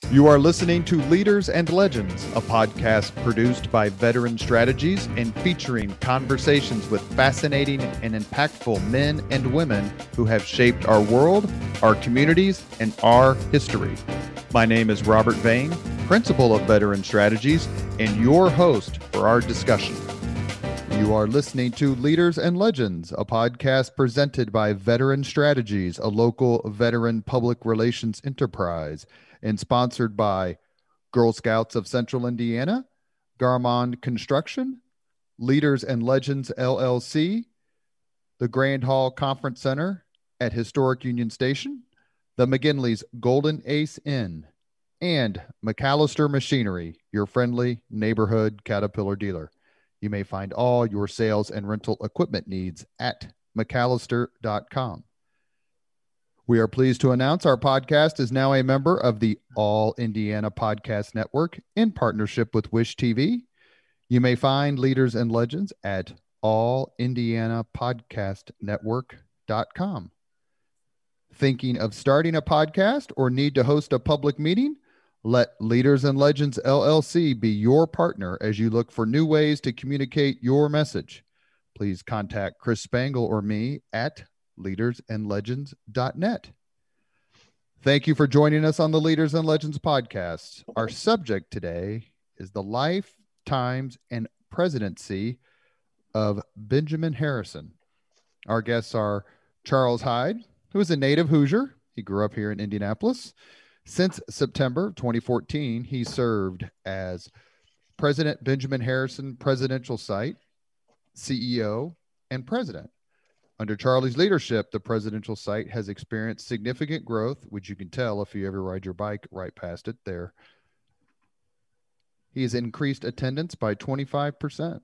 You are listening to Leaders and Legends, a podcast produced by Veteran Strategies and featuring conversations with fascinating and impactful men and women who have shaped our world, our communities, and our history. My name is Robert Vane, Principal of Veteran Strategies, and your host for our discussion. You are listening to Leaders and Legends, a podcast presented by Veteran Strategies, a local veteran public relations enterprise, and sponsored by Girl Scouts of Central Indiana, Garmong Construction, Leaders and Legends LLC, the Grand Hall Conference Center at Historic Union Station, the McGinley's Golden Ace Inn, and MacAllister Machinery, your friendly neighborhood Caterpillar dealer. You may find all your sales and rental equipment needs at MacAllister.com. We are pleased to announce our podcast is now a member of the All Indiana Podcast Network in partnership with Wish TV. You may find Leaders and Legends at allindianapodcastnetwork.com. Thinking of starting a podcast or need to host a public meeting? Let Leaders and Legends LLC be your partner as you look for new ways to communicate your message. Please contact Chris Spangle or me at leadersandlegends.net. Thank you for joining us on the Leaders and Legends podcast. Our subject today is the life, times, and presidency of Benjamin Harrison. Our guests are Charles Hyde, who is a native Hoosier. He grew up here in Indianapolis. Since September 2014, he served as President Benjamin Harrison Presidential Site, CEO, and President. Under Charlie's leadership, the Presidential Site has experienced significant growth, which you can tell if you ever ride your bike right past it there. He has increased attendance by 25%.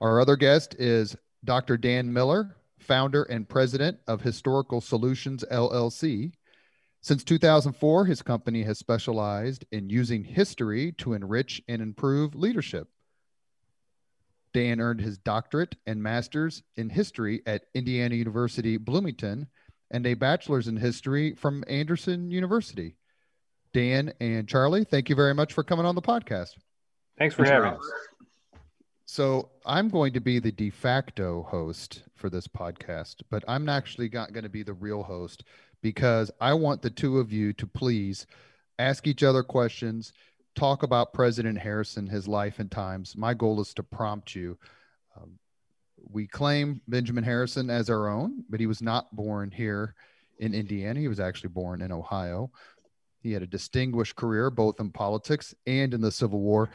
Our other guest is Dr. Dan Miller, founder and president of Historical Solutions, LLC. Since 2004, his company has specialized in using history to enrich and improve leadership. Dan earned his doctorate and master's in history at Indiana University, Bloomington, and a bachelor's in history from Anderson University. Dan and Charlie, thank you very much for coming on the podcast. Thanks for having us. So I'm going to be the de facto host for this podcast, but I'm actually not going to be the real host because I want the two of you to please ask each other questions, talk about President Harrison, his life and times. My goal is to prompt you. We claim Benjamin Harrison as our own, but he was not born here in Indiana. He was actually born in Ohio. He had a distinguished career, both in politics and in the Civil War.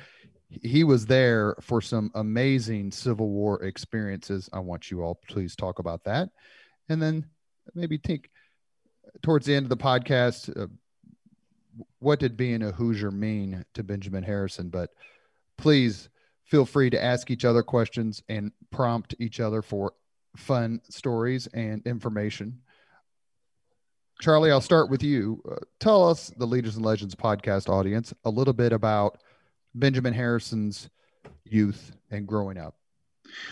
He was there for some amazing Civil War experiences. I want you all to please talk about that. And then maybe think towards the end of the podcast, what did being a Hoosier mean to Benjamin Harrison? But please feel free to ask each other questions and prompt each other for fun stories and information. Charlie, I'll start with you. Tell us, the Leaders and Legends podcast audience, a little bit about Benjamin Harrison's youth and growing up.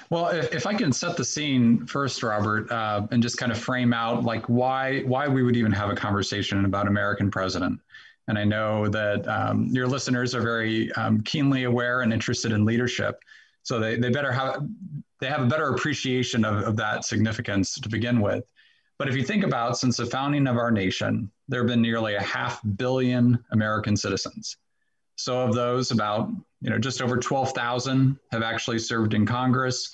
Well, if I can set the scene first, Robert, and just kind of frame out like why we would even have a conversation about American president. And I know that your listeners are very keenly aware and interested in leadership. So they have a better appreciation of that significance to begin with. But if you think about, since the founding of our nation, there have been nearly 500 million American citizens. So of those, about just over 12,000 have actually served in Congress.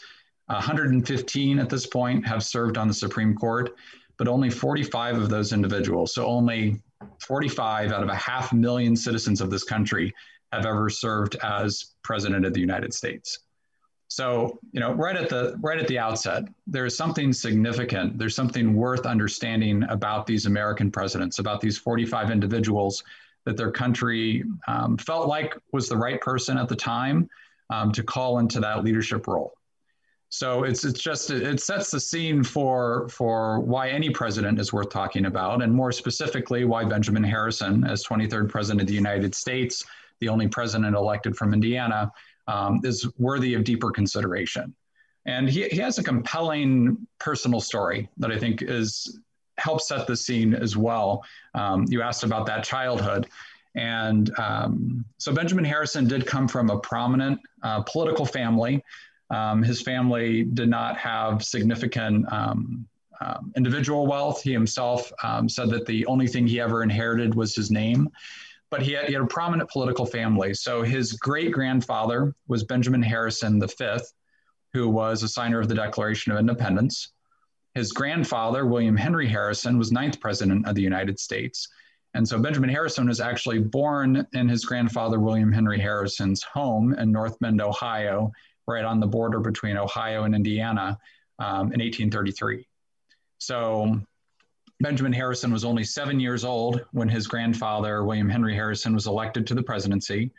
115 at this point have served on the Supreme Court, but only 45 of those individuals, so only 45 out of 500,000 citizens of this country have ever served as president of the United States. So, right at the outset, there is something significant. There's something worth understanding about these American presidents, about these 45 individuals that their country felt like was the right person at the time to call into that leadership role. So it sets the scene for why any president is worth talking about, and more specifically, why Benjamin Harrison, as 23rd president of the United States, the only president elected from Indiana, is worthy of deeper consideration. And he has a compelling personal story that I think is help set the scene as well. You asked about that childhood. And so Benjamin Harrison did come from a prominent political family. His family did not have significant individual wealth. He himself said that the only thing he ever inherited was his name, but he had a prominent political family. So his great-grandfather was Benjamin Harrison V, who was a signer of the Declaration of Independence. His grandfather, William Henry Harrison, was 9th President of the United States. And so Benjamin Harrison was actually born in his grandfather, William Henry Harrison's home in North Bend, Ohio, right on the border between Ohio and Indiana in 1833. So Benjamin Harrison was only 7 years old when his grandfather, William Henry Harrison, was elected to the presidency.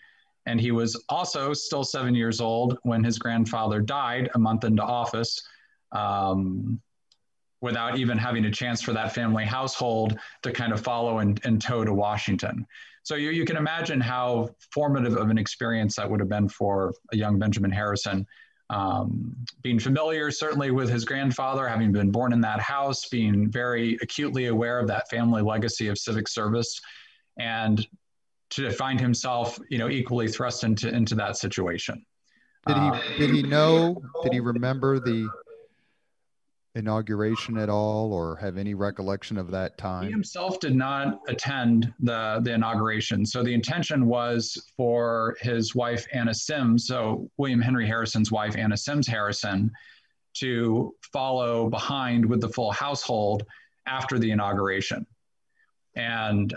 And he was also still 7 years old when his grandfather died a month into office, without even having a chance for that family household to kind of follow and tow to Washington. So you can imagine how formative of an experience that would have been for a young Benjamin Harrison, being familiar certainly with his grandfather, having been born in that house, being very acutely aware of that family legacy of civic service, and to find himself, equally thrust into that situation. Did he remember the inauguration at all, or have any recollection of that time? He himself did not attend the inauguration. So the intention was for his wife, Anna Sims, so William Henry Harrison's wife, Anna Sims Harrison, to follow behind with the full household after the inauguration. And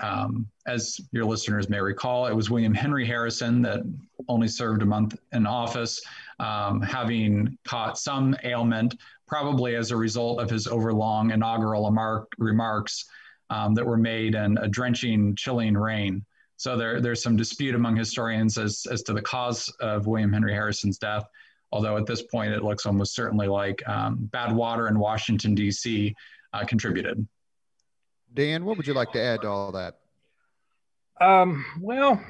as your listeners may recall, it was William Henry Harrison that only served a month in office, having caught some ailment, probably as a result of his overlong inaugural remarks that were made in a drenching, chilling rain. So there's some dispute among historians as to the cause of William Henry Harrison's death, although at this point it looks almost certainly like bad water in Washington, D.C. Contributed. Dan, what would you like to add to all that? Well,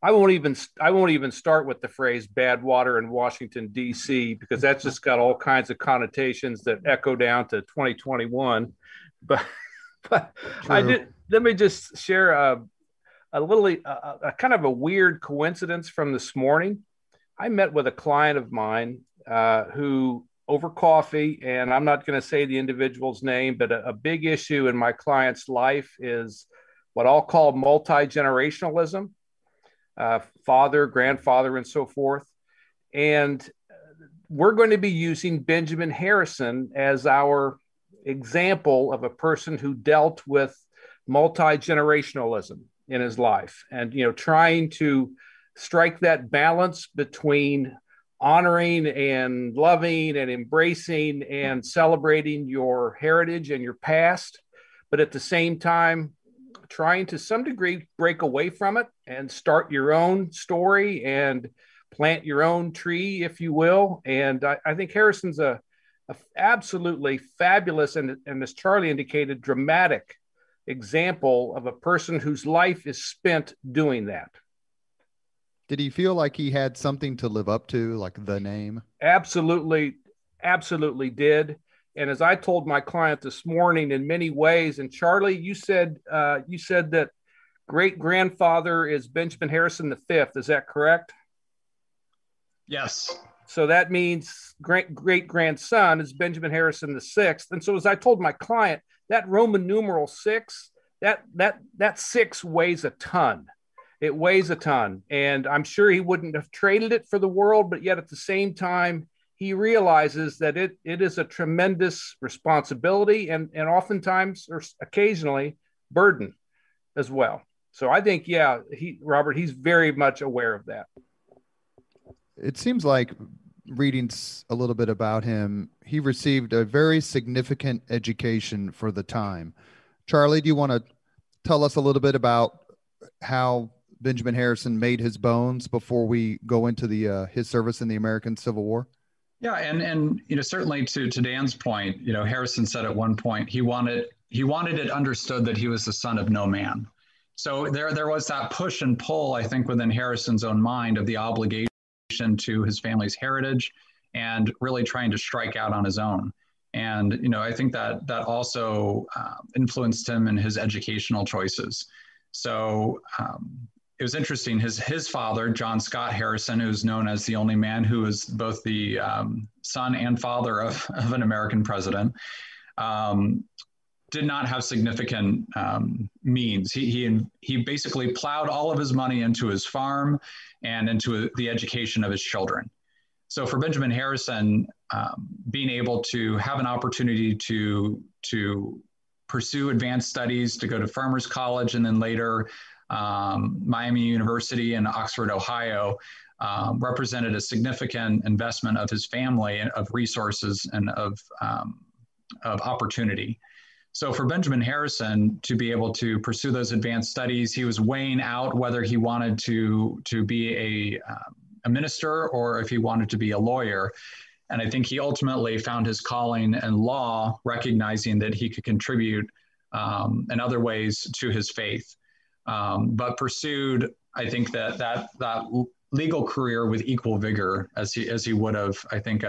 I won't even start with the phrase "bad water in Washington D.C." because that's just got all kinds of connotations that echo down to 2021. But let me just share a kind of a weird coincidence from this morning. I met with a client of mine who, over coffee, and I'm not going to say the individual's name, but a big issue in my client's life is what I'll call multi-generationalism, father, grandfather, and so forth. And we're going to be using Benjamin Harrison as our example of a person who dealt with multi-generationalism in his life and, trying to strike that balance between honoring and loving and embracing and celebrating your heritage and your past, but at the same time, trying to some degree break away from it and start your own story and plant your own tree, if you will. And I think Harrison's a absolutely fabulous and as Charlie indicated, dramatic example of a person whose life is spent doing that. Did he feel like he had something to live up to, like the name? Absolutely did. And as I told my client this morning, in many ways, and Charlie, you said that great-grandfather is Benjamin Harrison V. Is that correct? Yes. So that means great-grandson is Benjamin Harrison VI. And so as I told my client, that Roman numeral 6, that 6 weighs a ton. It weighs a ton. And I'm sure he wouldn't have traded it for the world, but yet at the same time, he realizes that it is a tremendous responsibility and oftentimes or occasionally burden as well. So I think, Robert, he's very much aware of that. It seems like reading a little bit about him, he received a very significant education for the time. Charlie, do you want to tell us a little bit about how Benjamin Harrison made his bones before we go into his service in the American Civil War? Yeah, and certainly to Dan's point, Harrison said at one point he wanted it understood that he was the son of no man. So there was that push and pull, I think, within Harrison's own mind of the obligation to his family's heritage and really trying to strike out on his own. And, I think that also influenced him in his educational choices. So it was interesting. His father, John Scott Harrison, who's known as the only man who was both the son and father of an American president, did not have significant means. He basically plowed all of his money into his farm and into the education of his children. So for Benjamin Harrison, being able to have an opportunity to pursue advanced studies, to go to Farmers College, and then later Miami University in Oxford, Ohio, represented a significant investment of his family and of resources and of opportunity. So for Benjamin Harrison to be able to pursue those advanced studies, he was weighing out whether he wanted to be a minister or if he wanted to be a lawyer. And I think he ultimately found his calling in law, recognizing that he could contribute in other ways to his faith. But pursued, I think, that legal career with equal vigor as he would have, I think,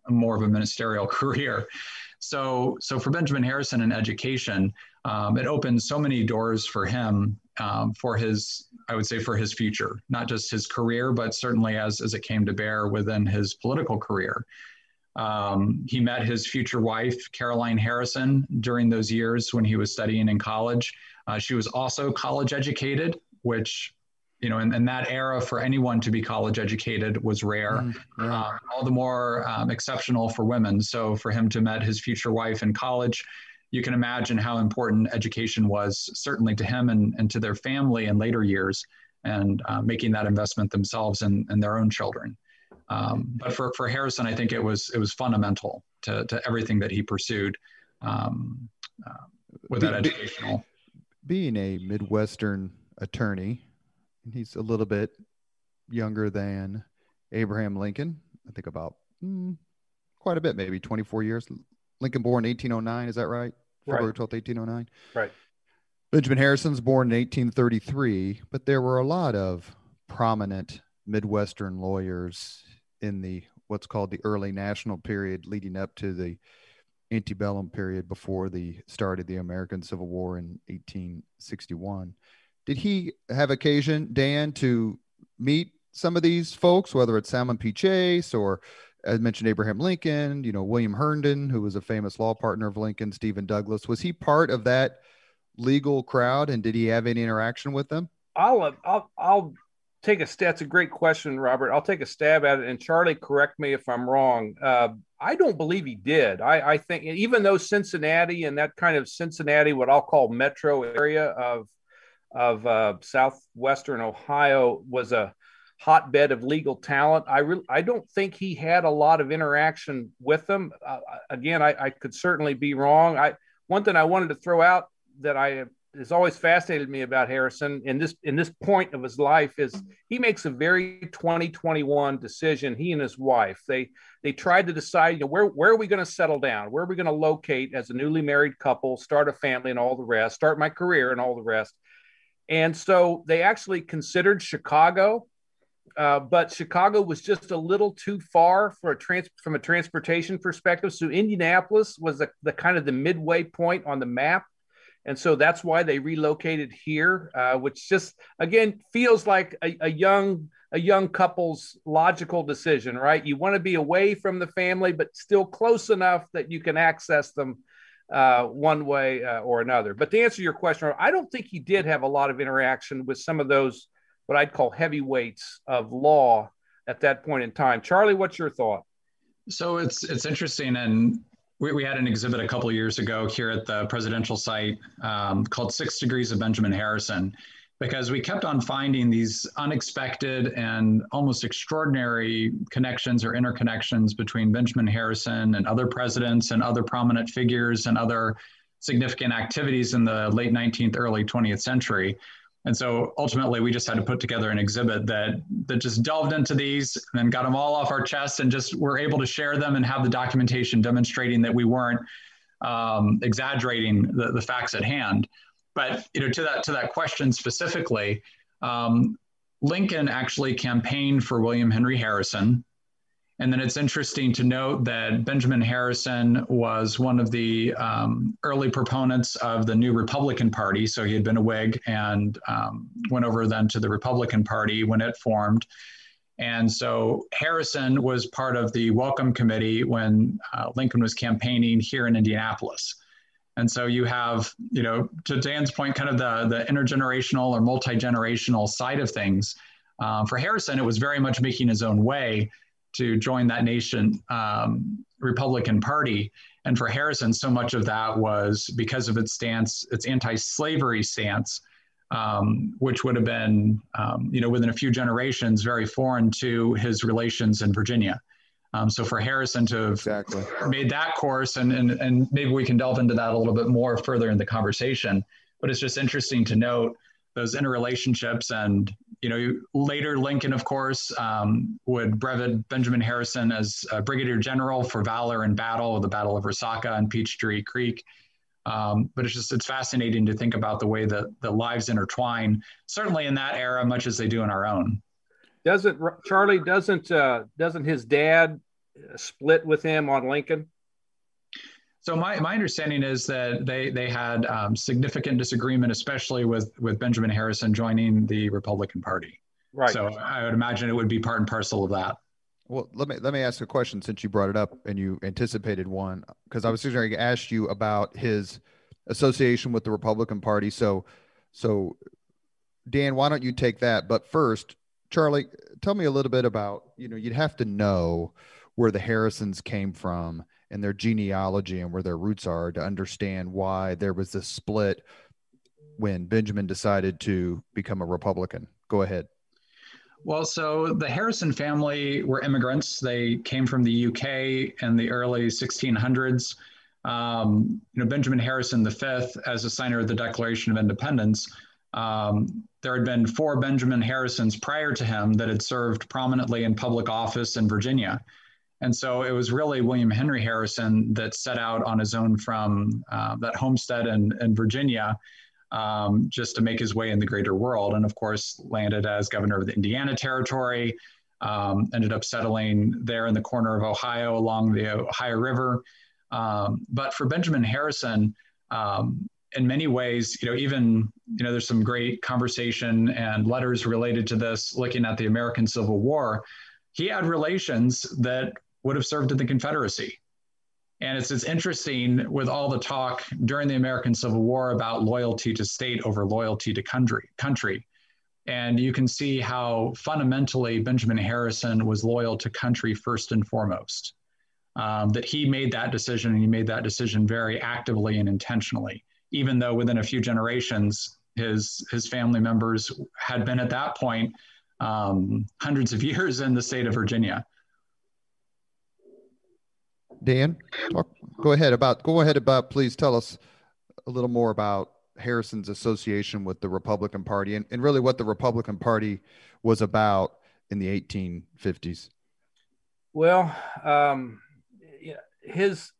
more of a ministerial career. So for Benjamin Harrison in education, it opened so many doors for him for his future, not just his career, but certainly as it came to bear within his political career. He met his future wife, Caroline Harrison, during those years when he was studying in college. She was also college educated, which, in that era, for anyone to be college educated was rare. All the more exceptional for women. So for him to meet his future wife in college, you can imagine how important education was, certainly to him and to their family in later years, and making that investment themselves and their own children. But for Harrison, I think it was fundamental to everything that he pursued with that educational. Being a Midwestern attorney, he's a little bit younger than Abraham Lincoln. I think about quite a bit, maybe 24 years. Lincoln born 1809, is that right? February 12th, 1809. Right. Benjamin Harrison's born in 1833, but there were a lot of prominent Midwestern lawyers in the what's called the early national period leading up to the antebellum period before the start of the American Civil War in 1861. Did he have occasion, Dan, to meet some of these folks, whether it's Salmon P. Chase or, as mentioned, Abraham Lincoln, William Herndon, who was a famous law partner of Lincoln, Stephen Douglas? Was he part of that legal crowd, and did he have any interaction with them? I'll take a stab. That's a great question, Robert. I'll take a stab at it, and Charlie, correct me if I'm wrong. I don't believe he did. I think even though Cincinnati and that kind of Cincinnati, what I'll call metro area of southwestern Ohio, was a hotbed of legal talent, I don't think he had a lot of interaction with them. Again, I could certainly be wrong. One thing I wanted to throw out that has always fascinated me about Harrison in this point of his life is he makes a very 2021 decision. He and his wife, they tried to decide, where are we going to settle down? Where are we going to locate as a newly married couple, start a family and all the rest, start my career and all the rest. And so they actually considered Chicago, but Chicago was just a little too far for from a transportation perspective. So Indianapolis was the kind of the midway point on the map. And so that's why they relocated here, which just, again, feels like a young couple's logical decision, right? You want to be away from the family, but still close enough that you can access them one way or another. But to answer your question, I don't think he did have a lot of interaction with some of those, what I'd call heavyweights of law at that point in time. Charlie, what's your thought? So it's interesting, and we had an exhibit a couple of years ago here at the presidential site called 6 Degrees of Benjamin Harrison, because we kept on finding these unexpected and almost extraordinary connections or interconnections between Benjamin Harrison and other presidents and other prominent figures and other significant activities in the late 19th, early 20th century. And so ultimately, we just had to put together an exhibit that just delved into these and then got them all off our chest and just were able to share them and have the documentation demonstrating that we weren't exaggerating the facts at hand. But to that question specifically, Lincoln actually campaigned for William Henry Harrison, And then it's interesting to note that Benjamin Harrison was one of the early proponents of the new Republican Party. So he had been a Whig and went over then to the Republican Party when it formed. And so Harrison was part of the welcome committee when Lincoln was campaigning here in Indianapolis. And so you have, to Dan's point, kind of the intergenerational or multi-generational side of things. For Harrison, it was very much making his own way to join that nation Republican Party. And for Harrison, so much of that was because of its stance, its anti-slavery stance, which would have been, within a few generations, very foreign to his relations in Virginia. So for Harrison to have made that course, and maybe we can delve into that a little bit more further in the conversation, but it's just interesting to note those interrelationships. And, later Lincoln, of course, would brevet Benjamin Harrison as a brigadier general for valor in battle, the Battle of Resaca and Peachtree Creek. But it's fascinating to think about the way that the lives intertwine, certainly in that era, much as they do in our own. Doesn't his dad split with him on Lincoln? So my understanding is that they had significant disagreement, especially with Benjamin Harrison joining the Republican Party. Right. So I would imagine it would be part and parcel of that. Well, let me ask a question since you brought it up and you anticipated one, because I was going to ask you about his association with the Republican Party. So Dan, why don't you take that? But first, Charlie, tell me a little bit about, you'd have to know where the Harrisons came from and their genealogy and where their roots are to understand why there was this split when Benjamin decided to become a Republican. Go ahead. Well, so the Harrison family were immigrants. They came from the UK in the early 1600s. Benjamin Harrison V, as a signer of the Declaration of Independence, there had been 4 Benjamin Harrisons prior to him that had served prominently in public office in Virginia. And so it was really William Henry Harrison that set out on his own from that homestead in Virginia, just to make his way in the greater world. And of course, landed as governor of the Indiana Territory, ended up settling there in the corner of Ohio along the Ohio River. But for Benjamin Harrison, in many ways, there's some great conversation and letters related to this, looking at the American Civil War. He had relations that would have served in the Confederacy. And it's interesting with all the talk during the American Civil War about loyalty to state over loyalty to country. And you can see how fundamentally Benjamin Harrison was loyal to country first and foremost, that he made that decision, and he made that decision very actively and intentionally, even though within a few generations, his family members had been at that point hundreds of years in the state of Virginia. Dan, go ahead about, please tell us a little more about Harrison's association with the Republican Party and really what the Republican Party was about in the 1850s. Well, his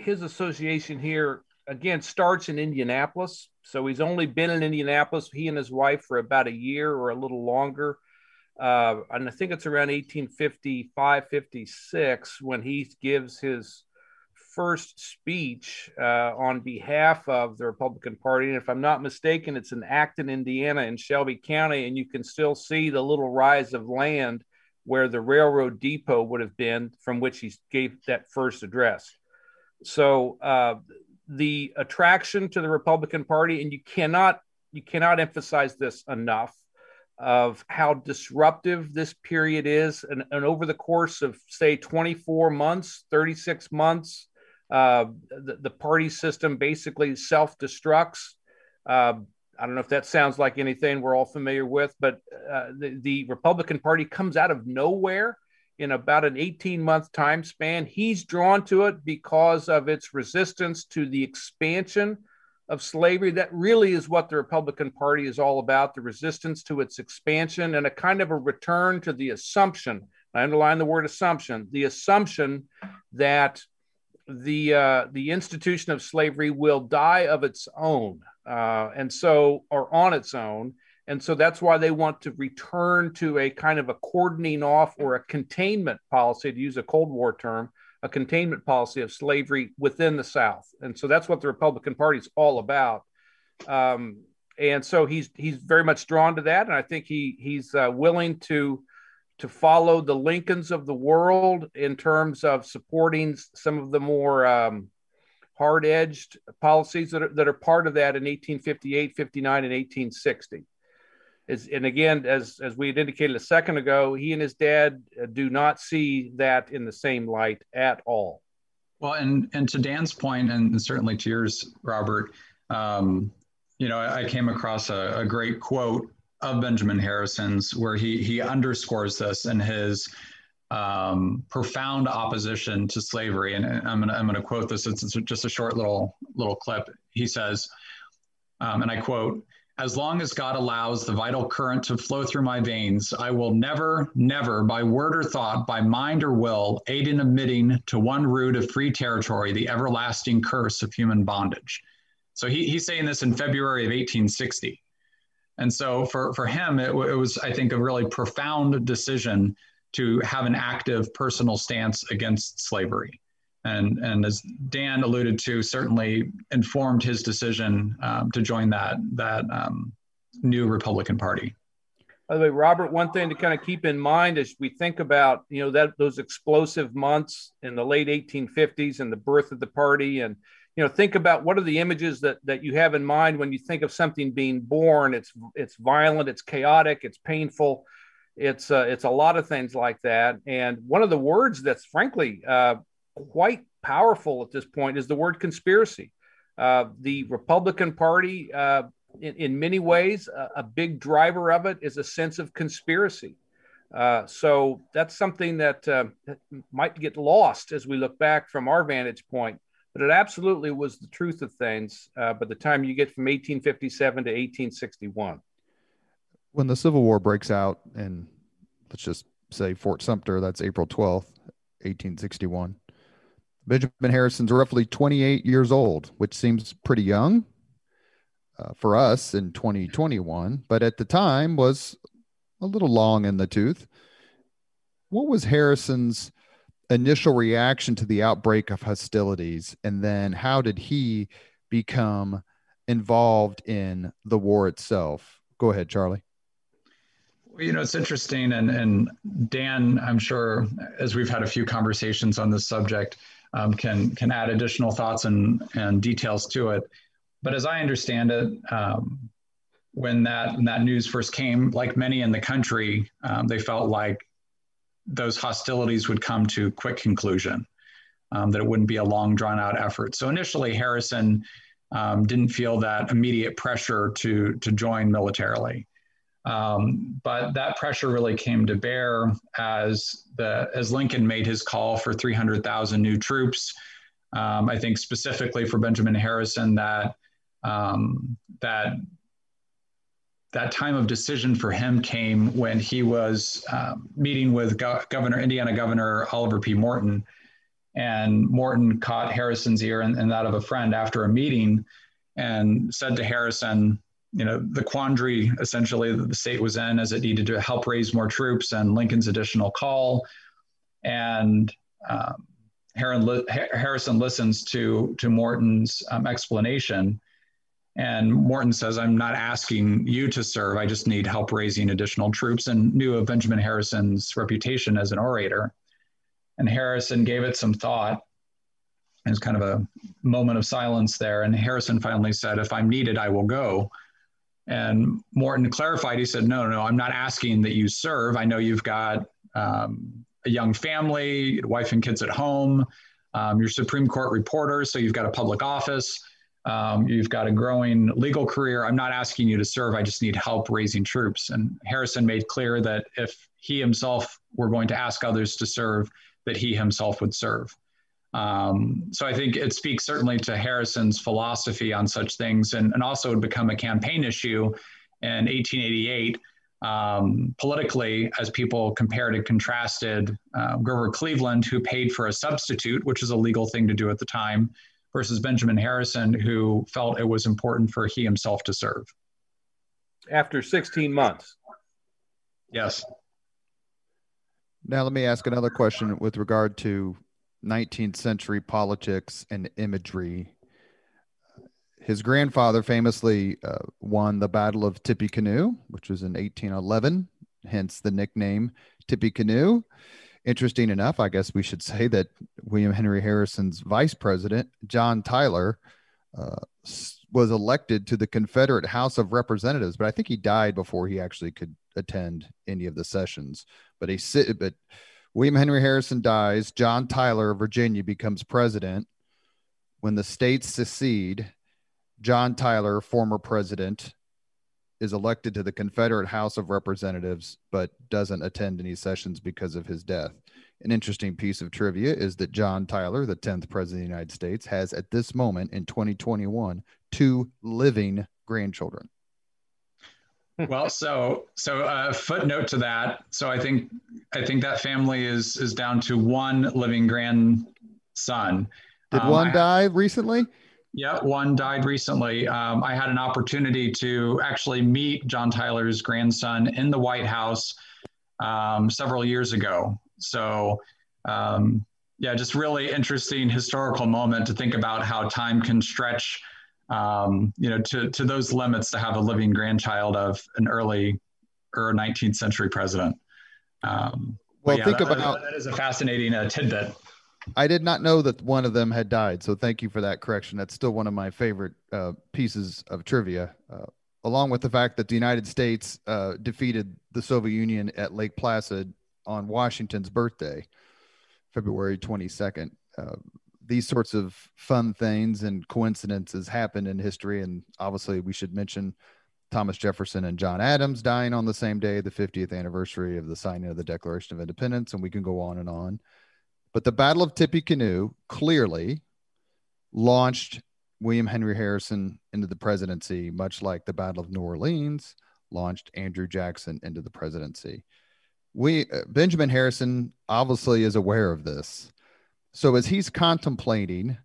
association here, again, starts in Indianapolis. So he's only been in Indianapolis, he and his wife, for about a year or a little longer. And I think it's around 1855, 56 when he gives his first speech on behalf of the Republican Party. And if I'm not mistaken, it's in Acton, Indiana, in Shelby County. And you can still see the little rise of land where the railroad depot would have been, from which he gave that first address. So the attraction to the Republican Party, and you cannot emphasize this enough, of how disruptive this period is. And over the course of, say, 24 months, 36 months, the party system basically self-destructs. I don't know if that sounds like anything we're all familiar with, but the Republican Party comes out of nowhere in about an 18-month time span. He's drawn to it because of its resistance to the expansion of slavery. That really is what the Republican Party is all about, the resistance to its expansion and a kind of a return to the assumption, I underline the word assumption, the assumption that the institution of slavery will die of its own, or on its own, And so that's why they want to return to a kind of a cordoning off or a containment policy, to use a Cold War term, a containment policy of slavery within the South. And so that's what the Republican Party is all about. And so he's very much drawn to that. And I think he's willing to follow the Lincolns of the world in terms of supporting some of the more hard-edged policies that are part of that in 1858, 59, and 1860. And again, as we had indicated a second ago, he and his dad do not see that in the same light at all. Well, and to Dan's point, and certainly to yours, Robert, I came across a great quote of Benjamin Harrison's where he underscores this in his profound opposition to slavery. And I'm gonna quote this. It's just a short little clip. He says, and I quote, "As long as God allows the vital current to flow through my veins, I will never, never, by word or thought, by mind or will, aid in admitting to one root of free territory the everlasting curse of human bondage." So he's saying this in February of 1860. And so for him, it was, I think, a really profound decision to have an active personal stance against slavery. And as Dan alluded to, certainly informed his decision to join that new Republican Party. By the way, Robert, one thing to kind of keep in mind as we think about, those explosive months in the late 1850s and the birth of the party, and think about what are the images that you have in mind when you think of something being born. It's violent, it's chaotic, it's painful, it's a lot of things like that. And one of the words that's frankly quite powerful at this point is the word conspiracy. The Republican Party, in many ways, a big driver of it is a sense of conspiracy. So that's something that might get lost as we look back from our vantage point. But it absolutely was the truth of things by the time you get from 1857 to 1861. When the Civil War breaks out in, let's just say, Fort Sumter, that's April 12th, 1861, Benjamin Harrison's roughly 28 years old, which seems pretty young for us in 2021, but at the time was a little long in the tooth. What was Harrison's initial reaction to the outbreak of hostilities, and then how did he become involved in the war itself? Go ahead, Charlie. Well, it's interesting, and Dan, I'm sure, as we've had a few conversations on this subject, can add additional thoughts and details to it. But as I understand it, when that news first came, like many in the country, they felt like those hostilities would come to quick conclusion, that it wouldn't be a long drawn out effort. So initially Harrison didn't feel that immediate pressure to join militarily. But that pressure really came to bear as Lincoln made his call for 300,000 new troops. I think specifically for Benjamin Harrison, that time of decision for him came when he was meeting with Indiana Governor Oliver P. Morton, and Morton caught Harrison's ear and that of a friend after a meeting and said to Harrison, the quandary essentially that the state was in, as it needed to help raise more troops and Lincoln's additional call. And Harrison listens to Morton's explanation. And Morton says, "I'm not asking you to serve. I just need help raising additional troops," and knew of Benjamin Harrison's reputation as an orator. And Harrison gave it some thought. There's kind of a moment of silence there. And Harrison finally said, "If I'm needed, I will go." And Morton clarified. He said, no, I'm not asking that you serve. I know you've got a young family, wife and kids at home. You're Supreme Court reporter, so you've got a public office. You've got a growing legal career. I'm not asking you to serve. I just need help raising troops. And Harrison made clear that if he himself were going to ask others to serve, that he himself would serve. So I think it speaks certainly to Harrison's philosophy on such things, and also had become a campaign issue in 1888 politically, as people compared and contrasted Grover Cleveland, who paid for a substitute, which is a legal thing to do at the time, versus Benjamin Harrison, who felt it was important for he himself to serve. After 16 months. Yes. Now, let me ask another question with regard to 19th century politics and imagery. His grandfather famously won the Battle of Tippecanoe, which was in 1811, hence the nickname Tippecanoe. Interesting enough, I guess we should say that William Henry Harrison's vice president, John Tyler, was elected to the Confederate House of Representatives, but I think he died before he actually could attend any of the sessions. But William Henry Harrison dies. John Tyler of Virginia becomes president. When the states secede, John Tyler, former president, is elected to the Confederate House of Representatives, but doesn't attend any sessions because of his death. An interesting piece of trivia is that John Tyler, the 10th president of the United States, has at this moment in 2021 2 living grandchildren. Well, so footnote to that. So I think that family is down to 1 living grandson. Did one die recently? Yeah, 1 died recently. I had an opportunity to actually meet John Tyler's grandson in the White House several years ago. So, just really interesting historical moment to think about how time can stretch, to those limits to have a living grandchild of an early or 19th century president. That is a fascinating tidbit. I did not know that one of them had died, so thank you for that correction. That's still one of my favorite pieces of trivia, along with the fact that the United States defeated the Soviet Union at Lake Placid on Washington's birthday, February 22nd. These sorts of fun things and coincidences happen in history, and obviously we should mention Thomas Jefferson and John Adams dying on the same day, the 50th anniversary of the signing of the Declaration of Independence, and we can go on and on. But the Battle of Tippecanoe clearly launched William Henry Harrison into the presidency, much like the Battle of New Orleans launched Andrew Jackson into the presidency. Benjamin Harrison obviously is aware of this. So as he's contemplating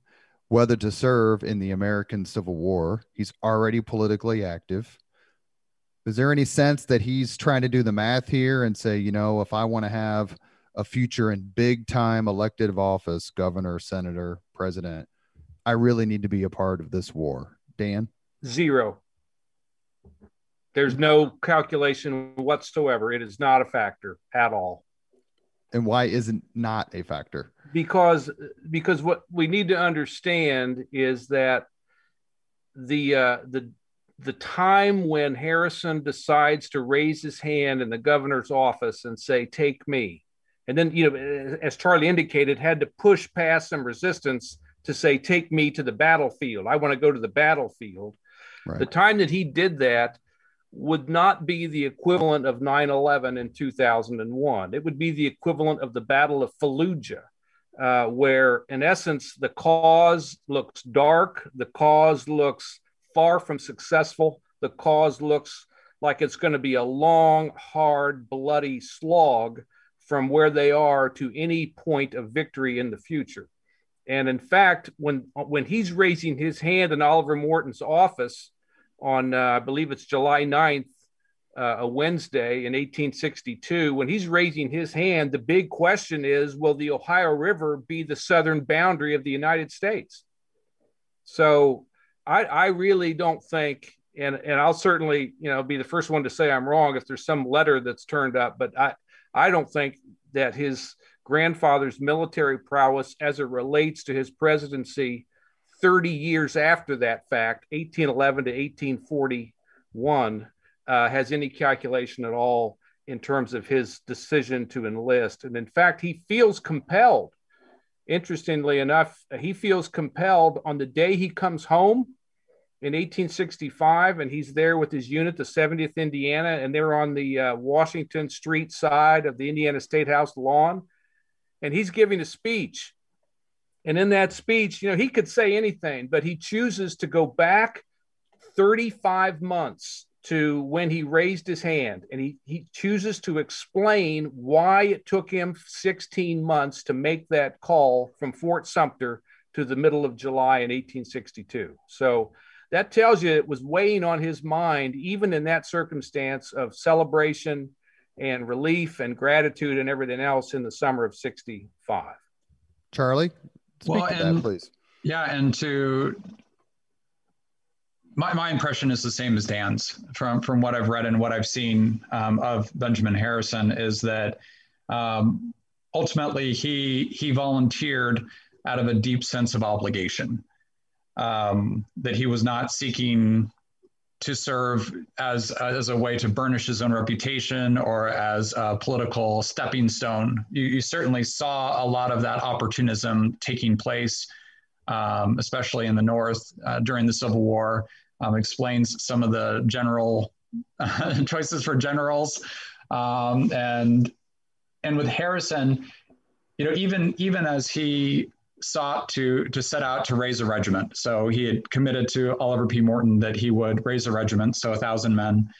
whether to serve in the American Civil War, he's already politically active. Is there any sense that he's trying to do the math here and say, if I want to have a future in big time elected office, governor, senator, president, I really need to be a part of this war? Dan? 0. There's no calculation whatsoever. It is not a factor at all. And why isn't not a factor? Because what we need to understand is that the time when Harrison decides to raise his hand in the governor's office and say, "Take me," and then, as Charlie indicated, had to push past some resistance to say, "Take me to the battlefield. I want to go to the battlefield." Right. The time that he did that would not be the equivalent of 9/11 in 2001. It would be the equivalent of the Battle of Fallujah, where, in essence, the cause looks dark, the cause looks far from successful, the cause looks like it's going to be a long, hard, bloody slog from where they are to any point of victory in the future. And in fact, when he's raising his hand in Oliver Morton's office on, I believe it's July 9th, a Wednesday in 1862, when he's raising his hand, the big question is, will the Ohio River be the southern boundary of the United States? So I really don't think, and I'll certainly, be the first one to say I'm wrong if there's some letter that's turned up, but I don't think that his grandfather's military prowess as it relates to his presidency 30 years after that fact, 1811 to 1841, has any calculation at all in terms of his decision to enlist. And in fact, he feels compelled. Interestingly enough, he feels compelled on the day he comes home in 1865, and he's there with his unit, the 70th Indiana, and they're on the Washington Street side of the Indiana State House lawn, and he's giving a speech. And in that speech, he could say anything, but he chooses to go back 35 months to when he raised his hand, and he chooses to explain why it took him 16 months to make that call from Fort Sumter to the middle of July in 1862. So that tells you it was weighing on his mind, even in that circumstance of celebration and relief and gratitude and everything else in the summer of 65. Charlie, speak to that, please. Yeah, and to my impression is the same as Dan's from what I've read and what I've seen of Benjamin Harrison, is that ultimately he volunteered out of a deep sense of obligation, that he was not seeking to serve as a way to burnish his own reputation or as a political stepping stone. You certainly saw a lot of that opportunism taking place, especially in the North during the Civil War. Explains some of the general choices for generals, and with Harrison, even as he sought to set out to raise a regiment. So he had committed to Oliver P. Morton that he would raise a regiment, so 1,000 men.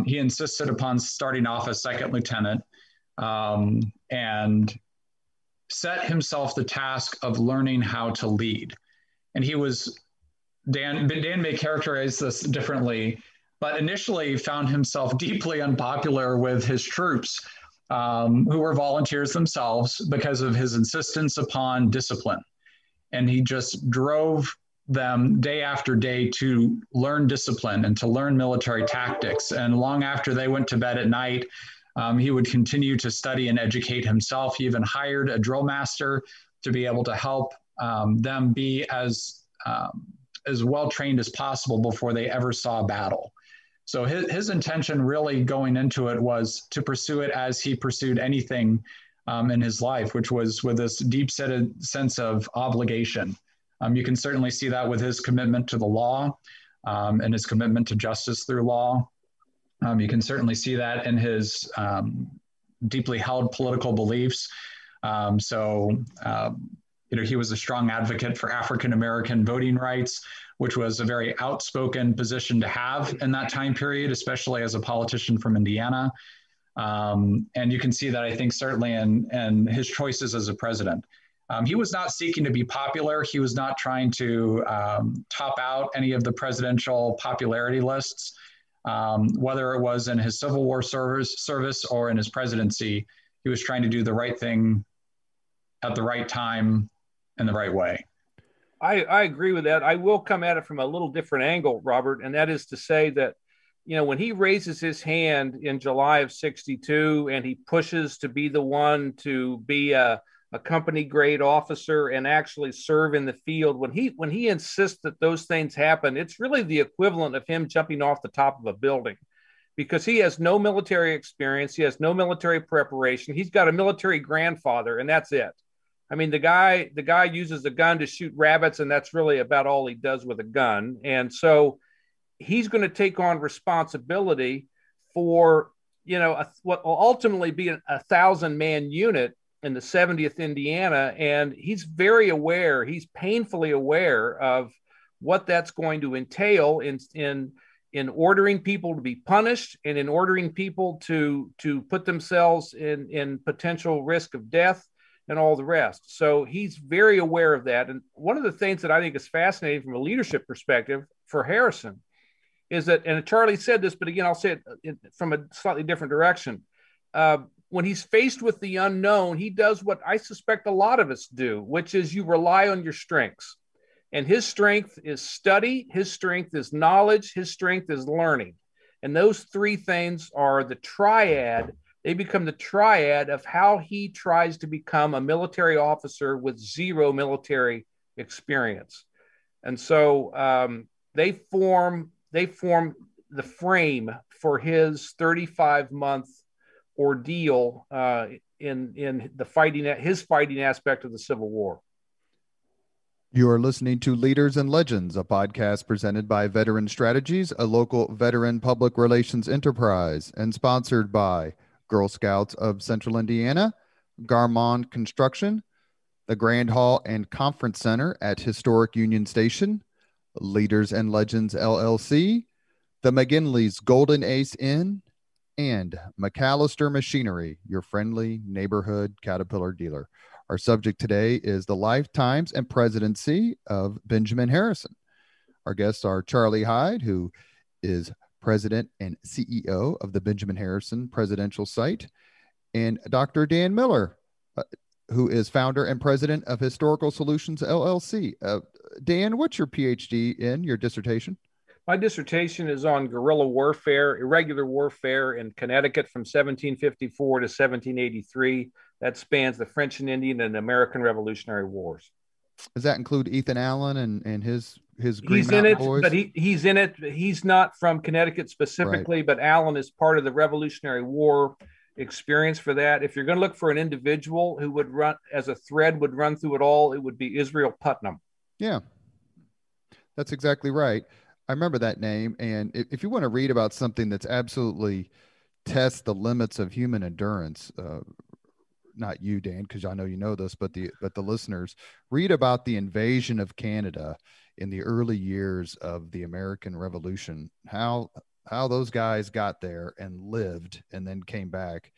He insisted upon starting off as second lieutenant, and set himself the task of learning how to lead. And he was, Dan may characterize this differently, but initially found himself deeply unpopular with his troops, who were volunteers themselves, because of his insistence upon discipline. And he just drove them day after day to learn discipline and to learn military tactics. And long after they went to bed at night, he would continue to study and educate himself. He even hired a drill master to be able to help them be as well trained as possible before they ever saw a battle. So his intention really going into it was to pursue it as he pursued anything in his life, which was with this deep-seated sense of obligation. You can certainly see that with his commitment to the law and his commitment to justice through law. You can certainly see that in his deeply held political beliefs. He was a strong advocate for African-American voting rights, which was a very outspoken position to have in that time period, especially as a politician from Indiana. And you can see that, I think, certainly in his choices as a president. He was not seeking to be popular. He was not trying to top out any of the presidential popularity lists, whether it was in his Civil War service or in his presidency. He was trying to do the right thing at the right time in the right way. I agree with that. I will come at it from a little different angle, Robert, and that is to say that, when he raises his hand in July of 62 and he pushes to be the one to be a company grade officer and actually serve in the field, when he insists that those things happen, it's really the equivalent of him jumping off the top of a building, because he has no military experience. He has no military preparation. He's got a military grandfather, and that's it. I mean, the guy uses a gun to shoot rabbits, and that's really about all he does with a gun. And so he's going to take on responsibility for, what will ultimately be a 1,000-man unit in the 70th Indiana. And he's very aware, he's painfully aware of what that's going to entail in ordering people to be punished and in ordering people to put themselves in potential risk of death and all the rest. So he's very aware of that. And one of the things that I think is fascinating from a leadership perspective for Harrison is that, and Charlie said this, but again, I'll say it from a slightly different direction. When he's faced with the unknown, he does what I suspect a lot of us do, which is you rely on your strengths. And his strength is study, his strength is knowledge, his strength is learning. And those three things are the triad. They become the triad of how he tries to become a military officer with zero military experience. And so they form the frame for his 35-month ordeal in the his fighting aspect of the Civil War. You are listening to Leaders and Legends, a podcast presented by Veteran Strategies, a local veteran public relations enterprise, and sponsored by Girl Scouts of Central Indiana, Garmong Construction, the Grand Hall and Conference Center at Historic Union Station, Leaders and Legends LLC, the McGinley's Golden Ace Inn, and MacAllister Machinery, your friendly neighborhood Caterpillar dealer. Our subject today is the lifetimes and presidency of Benjamin Harrison. Our guests are Charlie Hyde, who is President and CEO of the Benjamin Harrison Presidential Site, and Dr. Dan Miller, who is founder and president of Historical Solutions, LLC. Dan, what's your PhD in, your dissertation? My dissertation is on guerrilla warfare, irregular warfare in Connecticut from 1754 to 1783. That spans the French and Indian and American Revolutionary Wars. Does that include Ethan Allen and his Green He's Mountain in it, Boys? but he's in it. He's not from Connecticut specifically, right. But Allen is part of the Revolutionary War experience for that. If you're going to look for an individual who would run as a thread would run through it all, it would be Israel Putnam. Yeah, that's exactly right. I remember that name. And if you want to read about something that's absolutely tests the limits of human endurance, not you, Dan, because I know you know this, but the listeners, read about the invasion of Canada in the early years of the American Revolution, how those guys got there and lived and then came back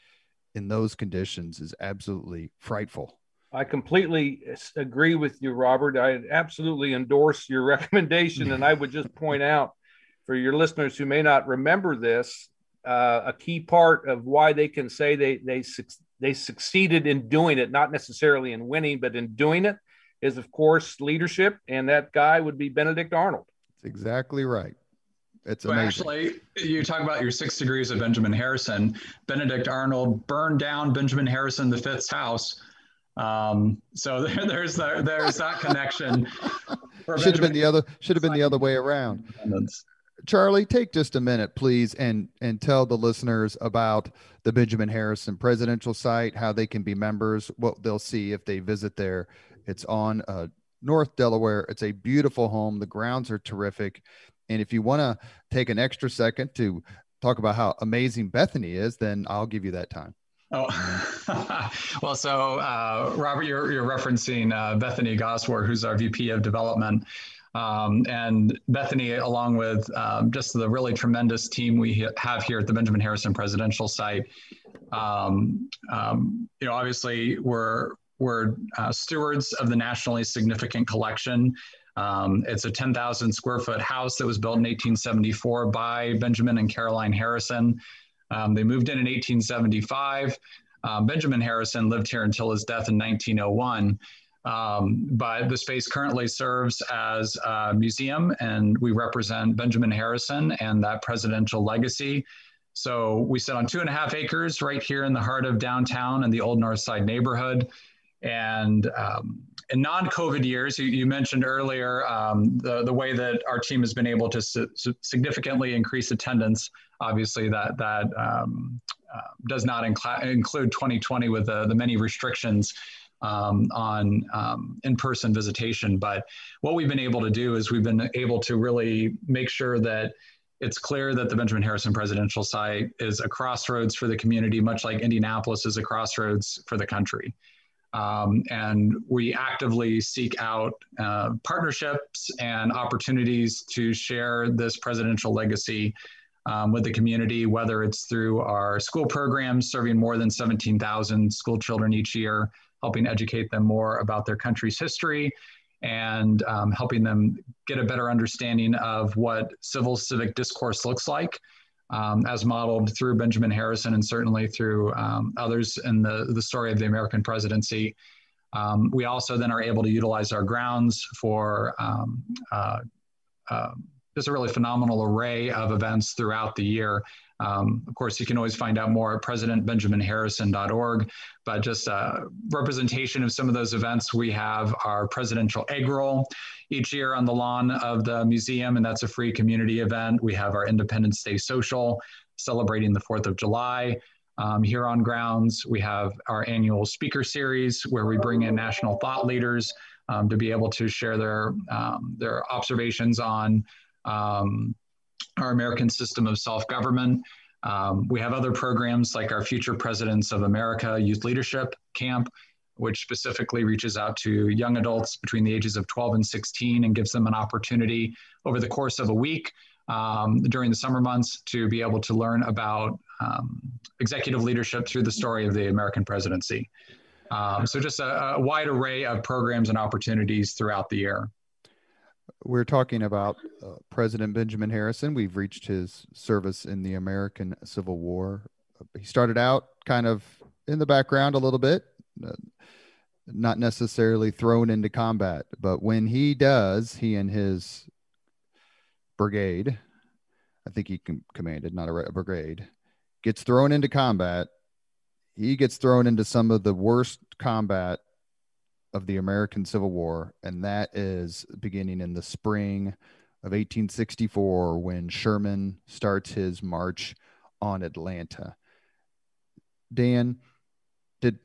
in those conditions is absolutely frightful. I completely agree with you, Robert. I absolutely endorse your recommendation. And I would just point out for your listeners who may not remember this, a key part of why they can say they succeeded in doing it, not necessarily in winning, but in doing it, is, of course, leadership. And that guy would be Benedict Arnold. That's exactly right. It's amazing. Well, actually, you talk about your 6 degrees of Benjamin Harrison. Benedict Arnold burned down Benjamin Harrison V's house. So there's that connection. Should have been the other way around. Charlie, take just a minute, please, and tell the listeners about the Benjamin Harrison Presidential Site, how they can be members, what they'll see if they visit there. It's on North Delaware. It's a beautiful home. The grounds are terrific. And if you want to take an extra second to talk about how amazing Bethany is, then I'll give you that time. Oh, well, so Robert, you're referencing Bethany Gosworth, who's our VP of Development. And Bethany, along with just the really tremendous team we have here at the Benjamin Harrison Presidential Site, obviously we're stewards of the nationally significant collection. It's a 10,000 square foot house that was built in 1874 by Benjamin and Caroline Harrison. They moved in 1875. Benjamin Harrison lived here until his death in 1901. But the space currently serves as a museum, and we represent Benjamin Harrison and that presidential legacy. So we sit on 2.5 acres right here in the heart of downtown in the Old North Side neighborhood. And in non-COVID years, you mentioned earlier the way that our team has been able to significantly increase attendance. Obviously, that does not include 2020 with the many restrictions on in-person visitation. But what we've been able to do is we've been able to really make sure that it's clear that the Benjamin Harrison Presidential Site is a crossroads for the community, much like Indianapolis is a crossroads for the country. And we actively seek out partnerships and opportunities to share this presidential legacy with the community, whether it's through our school programs, serving more than 17,000 school children each year, helping educate them more about their country's history, and helping them get a better understanding of what civic discourse looks like, as modeled through Benjamin Harrison and certainly through others in the story of the American presidency. We also then are able to utilize our grounds for just a really phenomenal array of events throughout the year. Of course, you can always find out more at presidentbenjaminharrison.org, but just a representation of some of those events. We have our presidential egg roll each year on the lawn of the museum, and that's a free community event. We have our Independence Day social celebrating the 4th of July here on grounds. We have our annual speaker series where we bring in national thought leaders to be able to share their observations on our American system of self-government. We have other programs like our Future Presidents of America Youth Leadership Camp, which specifically reaches out to young adults between the ages of 12 and 16 and gives them an opportunity over the course of a week during the summer months to be able to learn about executive leadership through the story of the American presidency. So just a wide array of programs and opportunities throughout the year. we're talking about President Benjamin Harrison. We've reached his service in the American Civil War. He started out kind of in the background a little bit, not necessarily thrown into combat, but when he does, he and his brigade, I think he commanded, not a brigade, gets thrown into combat. He gets thrown into some of the worst combat of the American Civil War, and that is beginning in the spring of 1864 when Sherman starts his march on Atlanta. Dan, did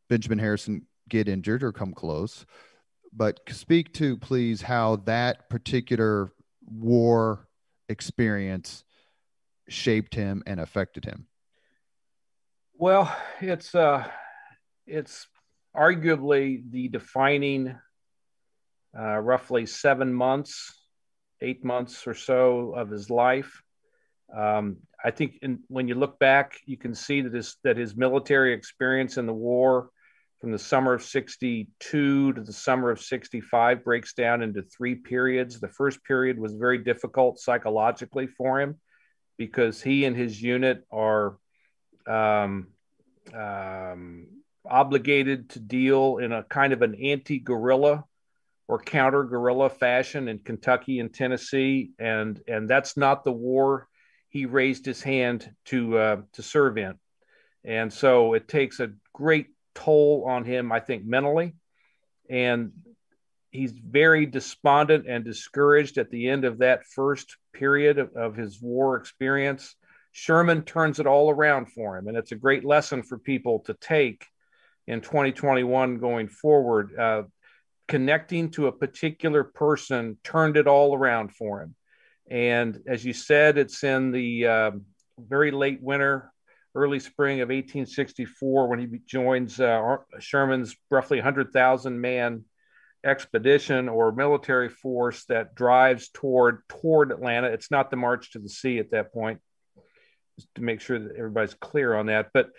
Benjamin Harrison get injured or come close? But speak to, please, how that particular war experience shaped him and affected him. Well, it's arguably the defining roughly 7 months, 8 months or so of his life. I think when you look back, you can see that his military experience in the war from the summer of 62 to the summer of 65 breaks down into 3 periods. The first period was very difficult psychologically for him because he and his unit are obligated to deal in a kind of an anti-guerrilla or counter-guerrilla fashion in Kentucky and Tennessee, and that's not the war he raised his hand to serve in. And so it takes a great toll on him, I think, mentally, and he's very despondent and discouraged at the end of that first period of his war experience. Sherman turns it all around for him, and it's a great lesson for people to take in 2021 going forward. Connecting to a particular person turned it all around for him. And as you said, it's in the very late winter, early spring of 1864 when he joins Sherman's roughly 100,000 man expedition or military force that drives toward Atlanta. It's not the March to the Sea at that point, just to make sure that everybody's clear on that. But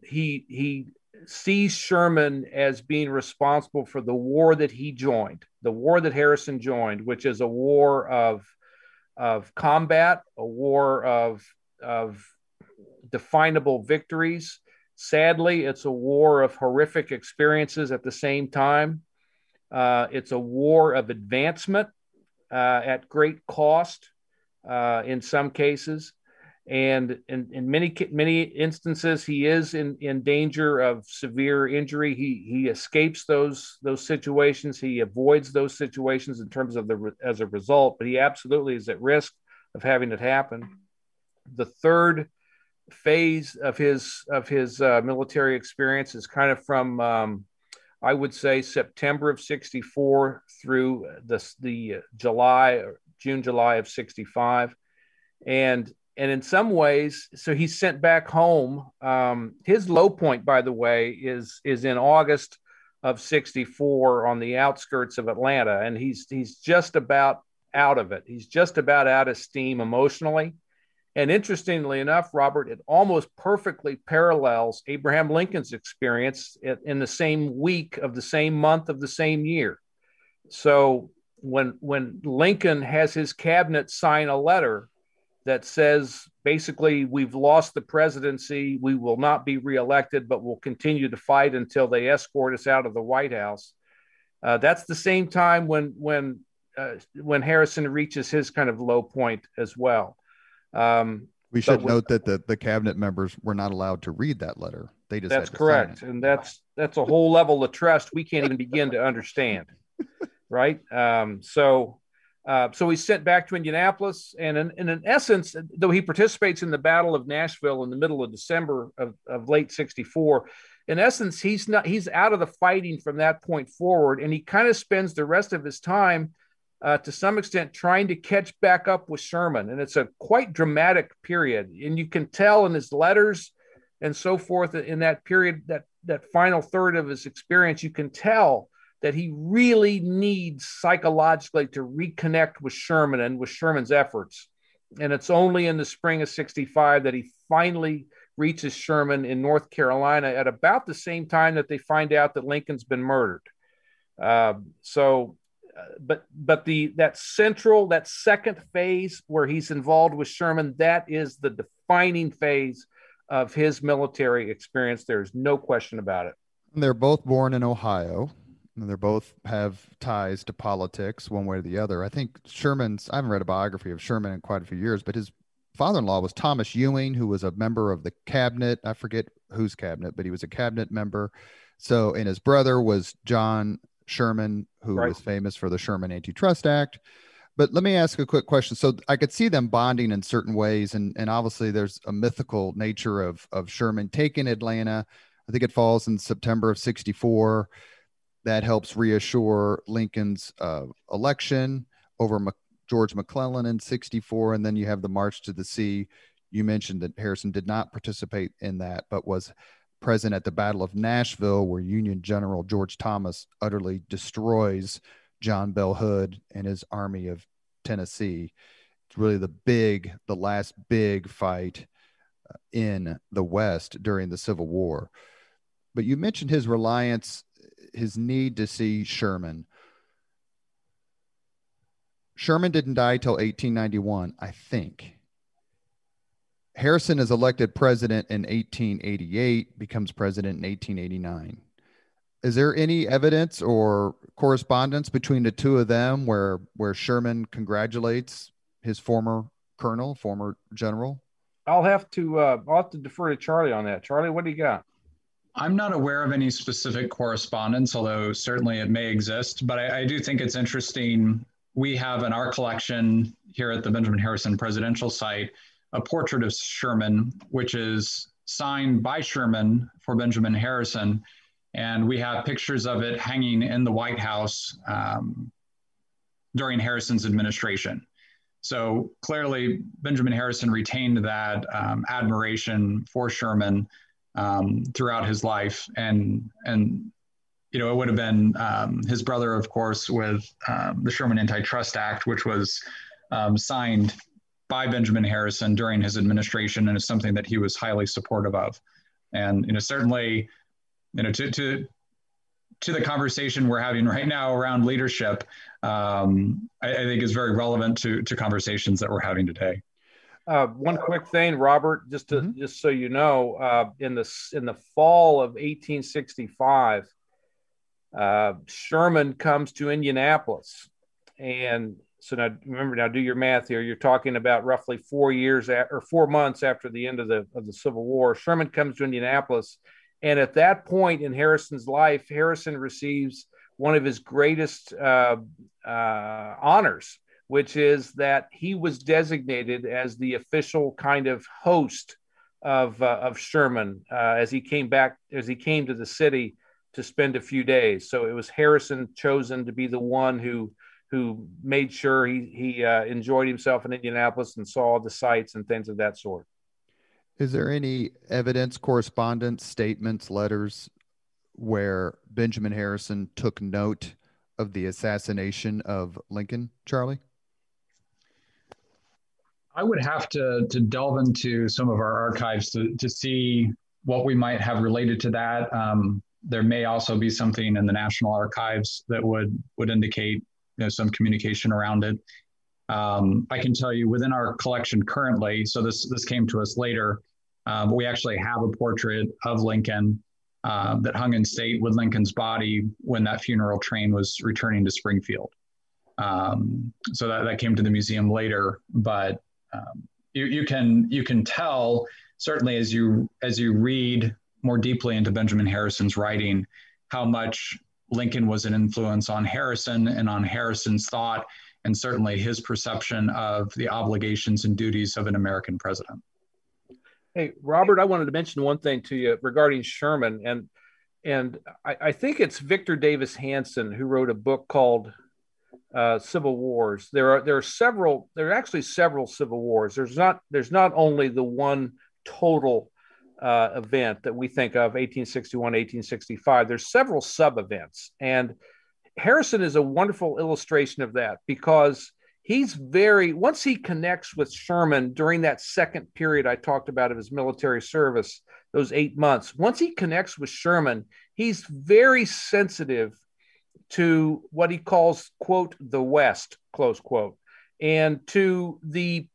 he sees Sherman as being responsible for the war that he joined, the war that Harrison joined, which is a war of combat, a war of definable victories. Sadly, it's a war of horrific experiences at the same time. It's a war of advancement at great cost in some cases. And in many instances, he is in danger of severe injury. He escapes those situations. He avoids those situations in terms of as a result, but he absolutely is at risk of having it happen. The third phase of his military experience is kind of from I would say September of 64 through the June, July of 65, and in some ways, so he's sent back home. His low point, by the way, is in August of 64 on the outskirts of Atlanta, and he's just about out of it. He's just about out of steam emotionally. And interestingly enough, Robert, it almost perfectly parallels Abraham Lincoln's experience in the same week of the same month of the same year. So when Lincoln has his cabinet sign a letter that says, basically, we've lost the presidency, we will not be reelected, but we'll continue to fight until they escort us out of the White House. That's the same time when Harrison reaches his kind of low point as well. We should note that the cabinet members were not allowed to read that letter. They just that's correct, and that's a whole level of trust we can't even begin to understand, right? So he's sent back to Indianapolis, and in essence, though he participates in the Battle of Nashville in the middle of December of late 64, in essence, he's out of the fighting from that point forward, and he kind of spends the rest of his time to some extent trying to catch back up with Sherman. And it's a quite dramatic period. And you can tell in his letters and so forth in that period, that final third of his experience, you can tell that he really needs psychologically to reconnect with Sherman and with Sherman's efforts. And it's only in the spring of 65 that he finally reaches Sherman in North Carolina at about the same time that they find out that Lincoln's been murdered. So that second phase where he's involved with Sherman, that is the defining phase of his military experience. There's no question about it. And they're both born in Ohio, and they both have ties to politics one way or the other. I think I haven't read a biography of Sherman in quite a few years, but his father-in-law was Thomas Ewing, who was a member of the cabinet. I forget whose cabinet, but he was a cabinet member. So, and his brother was John Sherman, who was famous for the Sherman Antitrust Act. But let me ask a quick question. So I could see them bonding in certain ways. And obviously there's a mythical nature of Sherman taking Atlanta. I think it falls in September of 1964. That helps reassure Lincoln's election over George McClellan in 1964. And then you have the March to the Sea. You mentioned that Harrison did not participate in that, but was present at the Battle of Nashville, where Union General George Thomas utterly destroys John Bell Hood and his army of Tennessee. It's really the last big fight in the West during the Civil War. But you mentioned his need to see Sherman. Sherman didn't die till 1891, I think. Harrison is elected president in 1888, becomes president in 1889. Is there any evidence or correspondence between the two of them where Sherman congratulates his former colonel, former general? I'll have to defer to Charlie on that. Charlie, what do you got? I'm not aware of any specific correspondence, although certainly it may exist. But I do think it's interesting. We have in our collection here at the Benjamin Harrison Presidential Site a portrait of Sherman, which is signed by Sherman for Benjamin Harrison. And we have pictures of it hanging in the White House during Harrison's administration. So clearly, Benjamin Harrison retained that admiration for Sherman throughout his life. And you know, it would have been his brother, of course, with the Sherman Antitrust Act, which was signed by Benjamin Harrison during his administration, and is something that he was highly supportive of. And you know, certainly, you know, to the conversation we're having right now around leadership, I think is very relevant to conversations that we're having today. One quick thing, Robert, just so you know, in the fall of 1865, Sherman comes to Indianapolis, and so now remember, now do your math here. You're talking about roughly 4 months after the end of the Civil War. Sherman comes to Indianapolis, and at that point in Harrison's life, Harrison receives one of his greatest honors, which is that he was designated as the official kind of host of Sherman as he came to the city to spend a few days. So it was Harrison chosen to be the one who made sure he enjoyed himself in Indianapolis and saw the sights and things of that sort. Is there any evidence, correspondence, statements, letters where Benjamin Harrison took note of the assassination of Lincoln, Charlie? I would have to delve into some of our archives to see what we might have related to that. There may also be something in the National Archives that would indicate, you know, some communication around it. I can tell you within our collection currently, so this came to us later, but we actually have a portrait of Lincoln that hung in state with Lincoln's body when that funeral train was returning to Springfield. So that came to the museum later, but you can tell certainly as you read more deeply into Benjamin Harrison's writing how much Lincoln was an influence on Harrison and on Harrison's thought, and certainly his perception of the obligations and duties of an American president. Hey, Robert, I wanted to mention one thing to you regarding Sherman, and I think it's Victor Davis Hanson who wrote a book called Civil Wars. There are actually several Civil Wars. There's not only the one total event that we think of, 1861, 1865. There's several sub-events, and Harrison is a wonderful illustration of that, because once he connects with Sherman during that second period I talked about of his military service, those 8 months, once he connects with Sherman, he's very sensitive to what he calls, quote, the West, close quote, and to the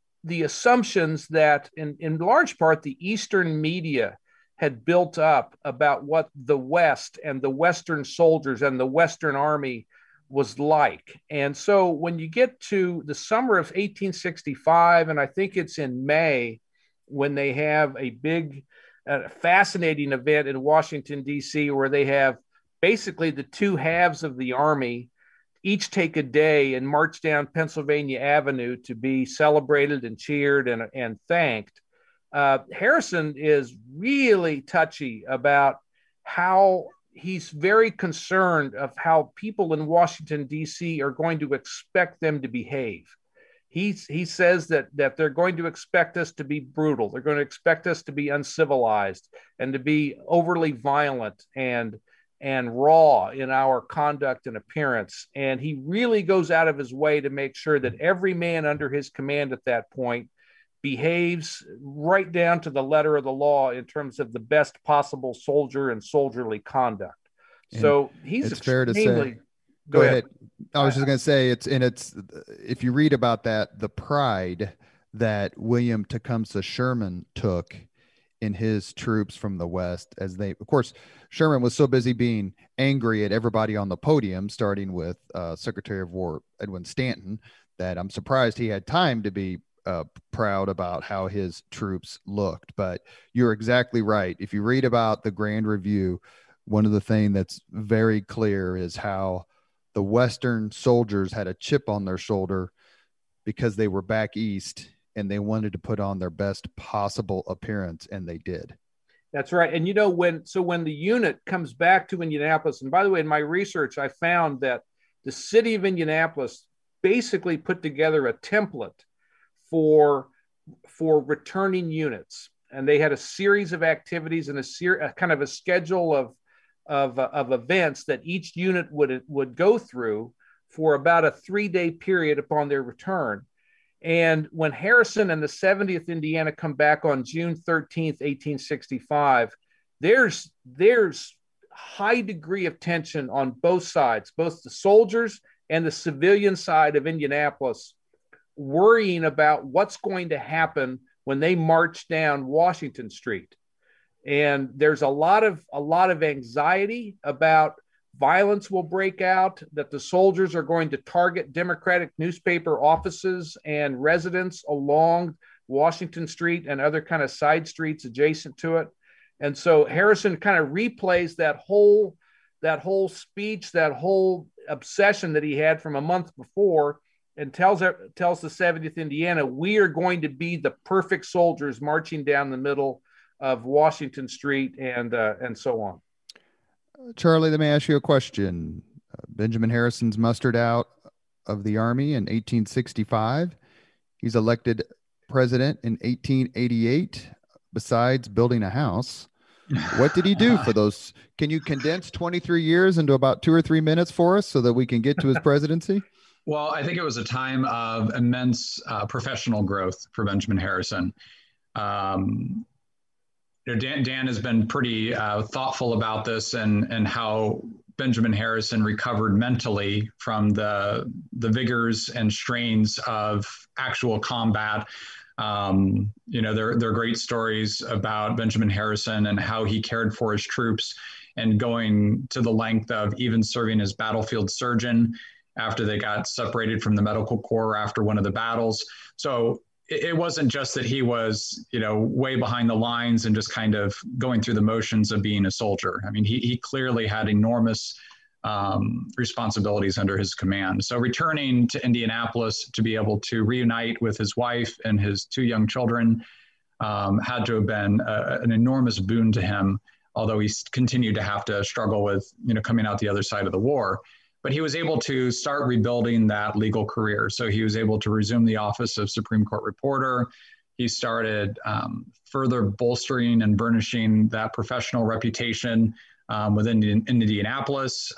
assumptions that in large part the Eastern media had built up about what the West and the Western soldiers and the Western Army was like. And so when you get to the summer of 1865, and I think it's in May, when they have a big, fascinating event in Washington, D.C., where they have basically the two halves of the Army each take a day and march down Pennsylvania Avenue to be celebrated and cheered and thanked. Harrison is really touchy about how he's very concerned of how people in Washington, D.C. are going to expect them to behave. He says that they're going to expect us to be brutal. They're going to expect us to be uncivilized and to be overly violent and raw in our conduct and appearance. And he really goes out of his way to make sure that every man under his command at that point behaves right down to the letter of the law in terms of the best possible soldier and soldierly conduct. And so he's fair to say. Go ahead. I was just going to say it's if you read about that, the pride that William Tecumseh Sherman took in his troops from the West, as they, of course, Sherman was so busy being angry at everybody on the podium, starting with Secretary of War Edwin Stanton, that I'm surprised he had time to be proud about how his troops looked. But you're exactly right. If you read about the Grand Review, one of the things that's very clear is how the Western soldiers had a chip on their shoulder because they were back east and they wanted to put on their best possible appearance, and they did. That's right. And when the unit comes back to Indianapolis, and by the way, in my research, I found that the city of Indianapolis basically put together a template for returning units, and they had a series of activities and a kind of a schedule of events that each unit would go through for about a 3-day period upon their return. And when Harrison and the 70th Indiana come back on June 13th, 1865, there's high degree of tension on both sides, both the soldiers and the civilian side of Indianapolis, worrying about what's going to happen when they march down Washington Street. And there's a lot of anxiety about violence will break out, that the soldiers are going to target Democratic newspaper offices and residents along Washington Street and other kind of side streets adjacent to it. And so Harrison kind of replays that whole speech, that whole obsession that he had from a month before, and tells the 70th Indiana, we are going to be the perfect soldiers marching down the middle of Washington Street and so on. Charlie, let me ask you a question. Benjamin Harrison's mustered out of the Army in 1865. He's elected president in 1888. Besides building a house, what did he do for those? Can you condense 23 years into about 2 or 3 minutes for us so that we can get to his presidency? Well, I think it was a time of immense professional growth for Benjamin Harrison. Dan has been pretty thoughtful about this and how Benjamin Harrison recovered mentally from the vigors and strains of actual combat. There are great stories about Benjamin Harrison and how he cared for his troops and going to the length of even serving as battlefield surgeon after they got separated from the medical corps after one of the battles. So it wasn't just that he was, way behind the lines and just kind of going through the motions of being a soldier. I mean, he clearly had enormous responsibilities under his command. So returning to Indianapolis to be able to reunite with his wife and his 2 young children had to have been an enormous boon to him, although he continued to have to struggle with, coming out the other side of the war. But he was able to start rebuilding that legal career. So he was able to resume the office of Supreme Court reporter. He started further bolstering and burnishing that professional reputation within Indianapolis,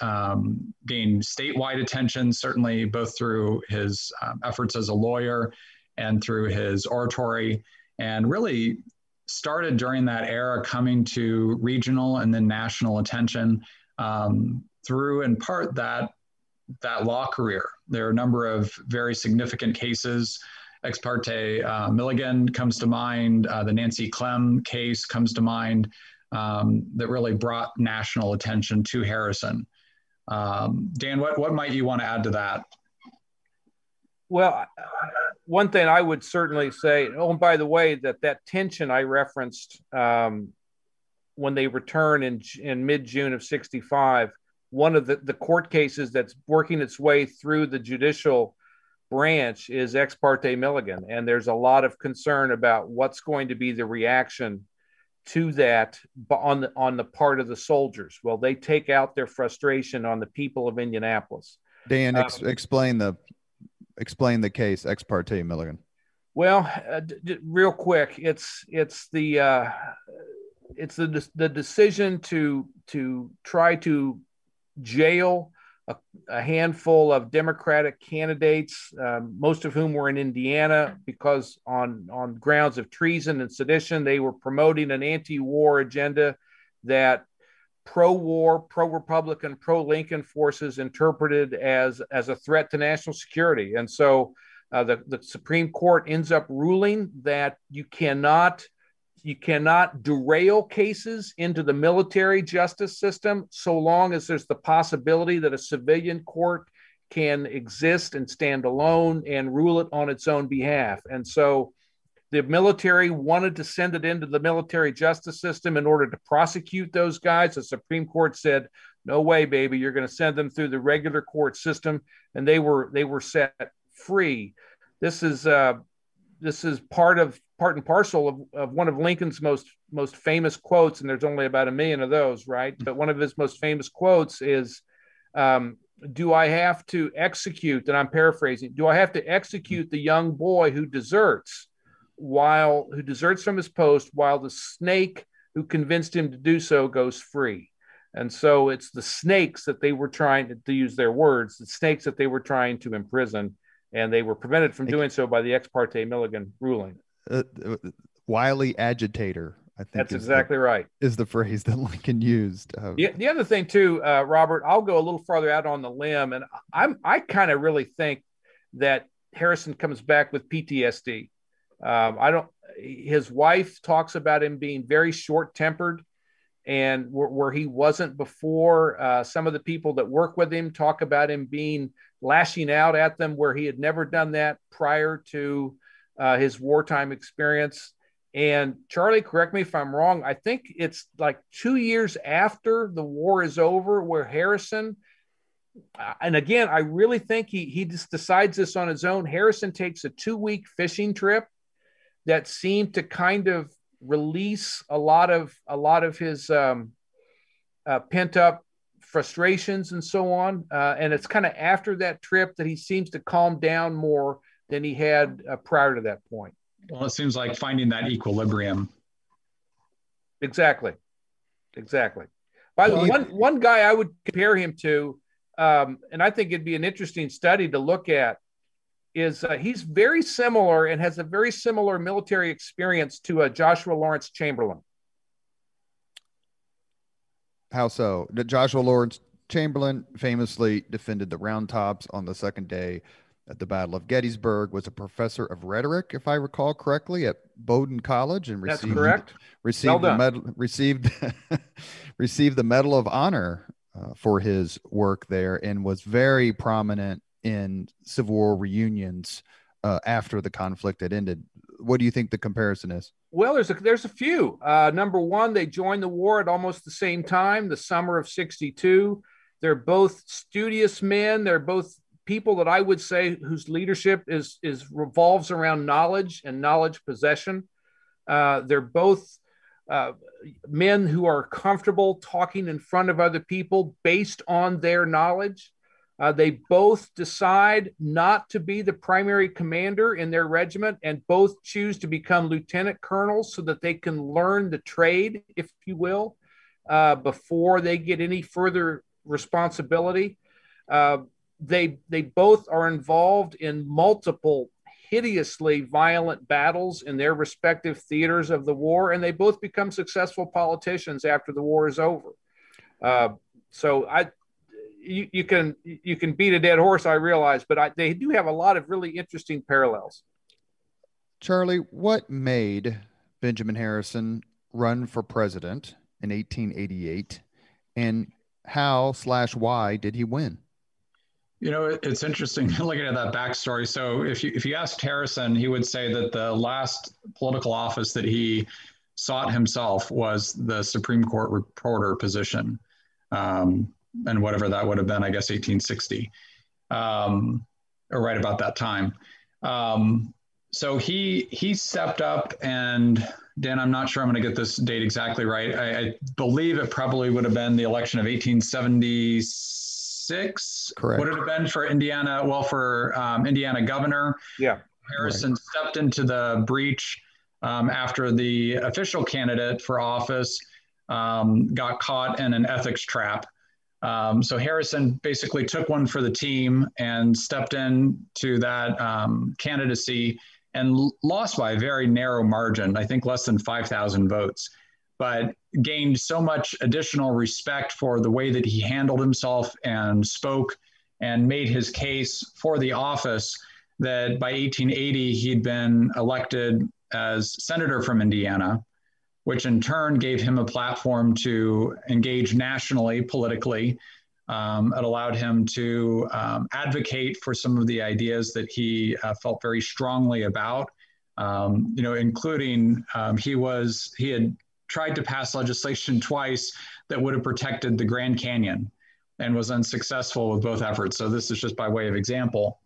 gained statewide attention, certainly both through his efforts as a lawyer and through his oratory, and really started during that era coming to regional and then national attention through in part that that law career. There are a number of very significant cases. Ex parte Milligan comes to mind. The Nancy Clem case comes to mind, that really brought national attention to Harrison. Dan, what might you want to add to that? Well, one thing I would certainly say, oh, and by the way, that tension I referenced when they return in mid-June of 65, one of the court cases that's working its way through the judicial branch is Ex parte Milligan. And there's a lot of concern about what's going to be the reaction to that on the part of the soldiers. Well, they take out their frustration on the people of Indianapolis. Dan, explain the case Ex parte Milligan. Well, real quick, it's the decision to try to jail a handful of Democratic candidates, most of whom were in Indiana, because on grounds of treason and sedition, they were promoting an anti-war agenda that pro-war, pro-Republican, pro-Lincoln forces interpreted as a threat to national security. And so the Supreme Court ends up ruling that you cannot derail cases into the military justice system so long as there's the possibility that a civilian court can exist and stand alone and rule it on its own behalf. And so the military wanted to send it into the military justice system in order to prosecute those guys. The Supreme Court said, no way, baby, you're going to send them through the regular court system. And they were set free. This is part and parcel of one of Lincoln's most famous quotes, and there's only about 1 million of those, right? But one of his most famous quotes is, do I have to execute, and I'm paraphrasing, do I have to execute the young boy who deserts from his post while the snake who convinced him to do so goes free? And so it's the snakes that they were trying to use their words, the snakes that they were trying to imprison, and they were prevented from doing so by the Ex parte Milligan ruling. Wily agitator, I think that's exactly right, is the phrase that Lincoln used. The other thing too, Robert, I'll go a little farther out on the limb, and I kind of really think that Harrison comes back with PTSD. His wife talks about him being very short-tempered, and where he wasn't before. Some of the people that work with him talk about him lashing out at them where he had never done that prior to his wartime experience. And Charlie, correct me if I'm wrong, I think it's like 2 years after the war is over where Harrison, and again, I really think he just decides this on his own. Harrison takes a 2-week fishing trip that seemed to kind of release a lot of his pent up frustrations and so on. And it's kind of after that trip that he seems to calm down more than he had prior to that point. Well, it seems like finding that equilibrium. Exactly. By the way, one guy I would compare him to, and I think it'd be an interesting study to look at, is he's very similar and has a very similar military experience to Joshua Lawrence Chamberlain. How so? Joshua Lawrence Chamberlain famously defended the Round Tops on the second day at the Battle of Gettysburg, was a professor of rhetoric, if I recall correctly, at Bowdoin College, and received the Medal of Honor for his work there, and was very prominent in Civil War reunions after the conflict had ended. What do you think the comparison is? Well, there's a few. Number one, they joined the war at almost the same time, the summer of 62. They're both studious men. They're both people that I would say whose leadership revolves around knowledge and knowledge possession. They're both men who are comfortable talking in front of other people based on their knowledge. They both decide not to be the primary commander in their regiment and both choose to become lieutenant colonels so that they can learn the trade, if you will, before they get any further responsibility. They both are involved in multiple hideously violent battles in their respective theaters of the war, and they both become successful politicians after the war is over. So you can beat a dead horse, I realize, but they do have a lot of really interesting parallels. Charlie, what made Benjamin Harrison run for president in 1888, and how/why did he win? You know, it's interesting looking at that backstory. So if you asked Harrison, he would say that the last political office that he sought himself was the Supreme Court reporter position. And whatever that would have been, I guess 1860, or right about that time. So he stepped up, and Dan, I'm not sure I'm going to get this date exactly right. I believe it probably would have been the election of 1876. Correct. Would it have been for Indiana? Well, for Indiana governor. Yeah. Harrison stepped into the breach after the official candidate for office got caught in an ethics trap. So Harrison basically took one for the team and stepped into that candidacy and lost by a very narrow margin, I think less than 5,000 votes, but gained so much additional respect for the way that he handled himself and spoke and made his case for the office that by 1880, he'd been elected as senator from Indiana, which in turn gave him a platform to engage nationally, politically. It allowed him to advocate for some of the ideas that he felt very strongly about, including he had tried to pass legislation twice that would have protected the Grand Canyon and was unsuccessful with both efforts. So this is just by way of example.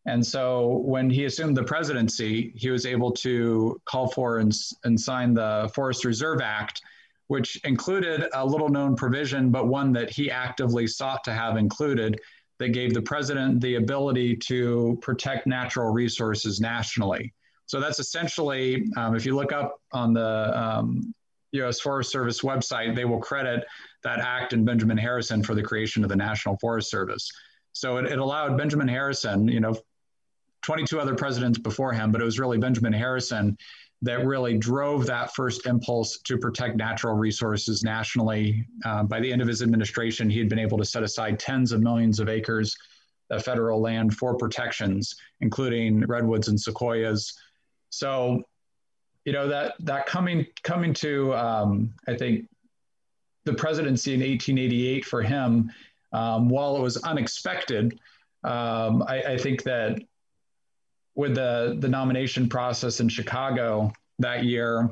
And so when he assumed the presidency, he was able to call for and sign the Forest Reserve Act, which included a little known provision, but one that he actively sought to have included, that gave the president the ability to protect natural resources nationally. So that's essentially, if you look up on the U.S. Forest Service website, they will credit that act and Benjamin Harrison for the creation of the National Forest Service. So it allowed Benjamin Harrison, 22 other presidents before him, but it was really Benjamin Harrison that really drove that first impulse to protect natural resources nationally. By the end of his administration, he had been able to set aside tens of millions of acres of federal land for protections, including redwoods and sequoias. So, that coming to, I think, the presidency in 1888 for him, while it was unexpected, I think that with the nomination process in Chicago that year,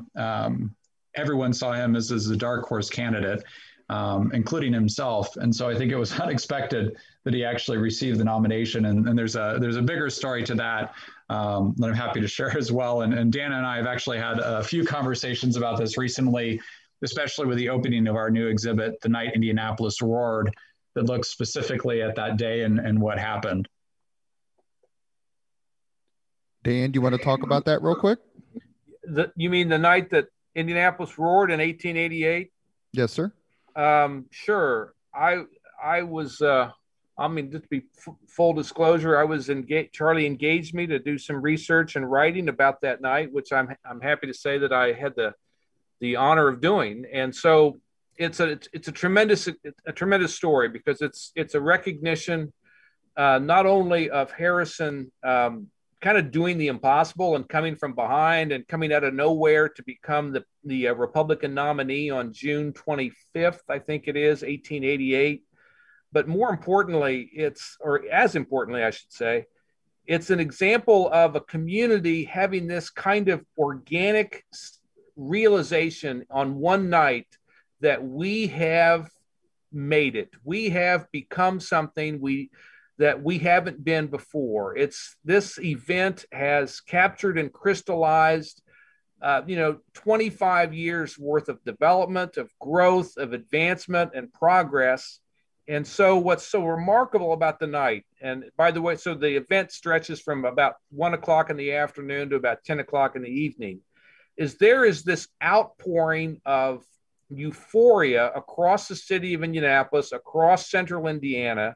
everyone saw him as a dark horse candidate, including himself. And so I think it was unexpected that he actually received the nomination. And there's a bigger story to that that I'm happy to share as well. And Dan and I have actually had a few conversations about this recently, especially with the opening of our new exhibit, The Night Indianapolis Roared, that looks specifically at that day and what happened. Dan, do you want to talk about that real quick? You mean the night that Indianapolis roared in 1888? Yes, sir. Sure. I was, just to be full disclosure, I was Charlie engaged me to do some research and writing about that night, which I'm happy to say that I had the honor of doing. And so it's a tremendous story, because it's a recognition not only of Harrison kind of doing the impossible and coming from behind and coming out of nowhere to become the Republican nominee on June 25th, I think it is, 1888. But more importantly, as importantly, I should say, it's an example of a community having this kind of organic realization on one night that we have made it. We have become something that we haven't been before. This event has captured and crystallized, 25 years worth of development, of growth, of advancement and progress. And so what's so remarkable about the night, and by the way, so the event stretches from about 1 o'clock in the afternoon to about 10 o'clock in the evening, is there is this outpouring of euphoria across the city of Indianapolis, across central Indiana,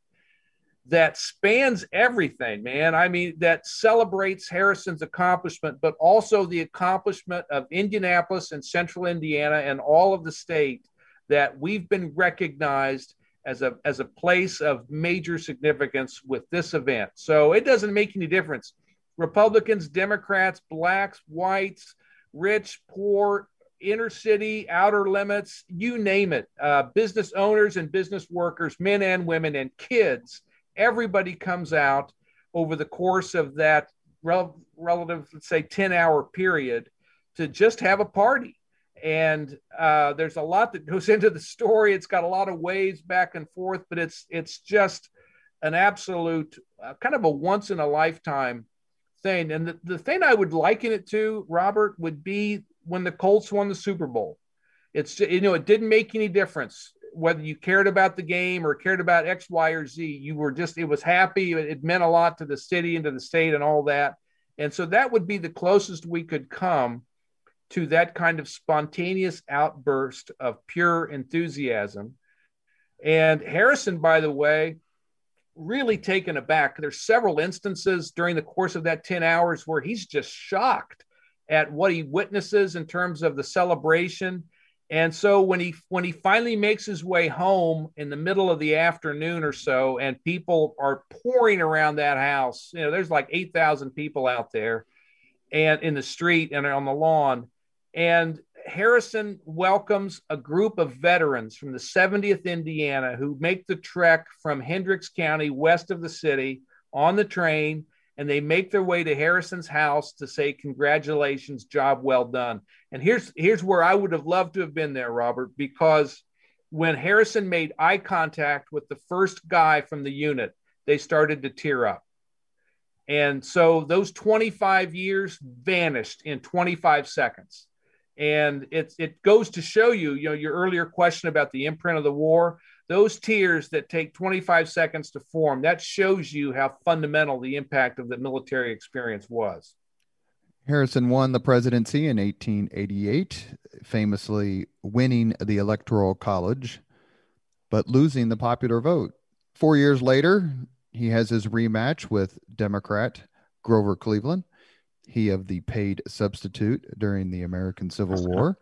that spans everything, man. I mean, that celebrates Harrison's accomplishment, but also the accomplishment of Indianapolis and central Indiana and all of the state, that we've been recognized as a place of major significance with this event. So it doesn't make any difference. Republicans, Democrats, blacks, whites, rich, poor, inner city, outer limits, you name it, business owners and business workers, men and women and kids, everybody comes out over the course of that relative, let's say, 10-hour period to just have a party. And there's a lot that goes into the story. It's got a lot of waves back and forth, but it's just an absolute kind of a once in a lifetime thing. And the thing I would liken it to, Robert, would be when the Colts won the Super Bowl. It's, it didn't make any difference whether you cared about the game or cared about X, Y, or Z. You were just, it was happy. It meant a lot to the city and to the state and all that. And so that would be the closest we could come to that kind of spontaneous outburst of pure enthusiasm. And Harrison, by the way, really taken aback. There's several instances during the course of that 10 hours where he's just shocked at what he witnesses in terms of the celebration. And so when he finally makes his way home in the middle of the afternoon or so, and people are pouring around that house, there's like 8,000 people out there and in the street and on the lawn. And Harrison welcomes a group of veterans from the 70th Indiana who make the trek from Hendricks County west of the city on the train, and they make their way to Harrison's house to say, congratulations, job well done. And here's where I would have loved to have been there, Robert, because when Harrison made eye contact with the first guy from the unit, they started to tear up. And so those 25 years vanished in 25 seconds. And it goes to show you, your earlier question about the imprint of the war, those tears that take 25 seconds to form, that shows you how fundamental the impact of the military experience was. Harrison won the presidency in 1888, famously winning the Electoral College, but losing the popular vote. 4 years later, he has his rematch with Democrat Grover Cleveland, he of the paid substitute during the American Civil War.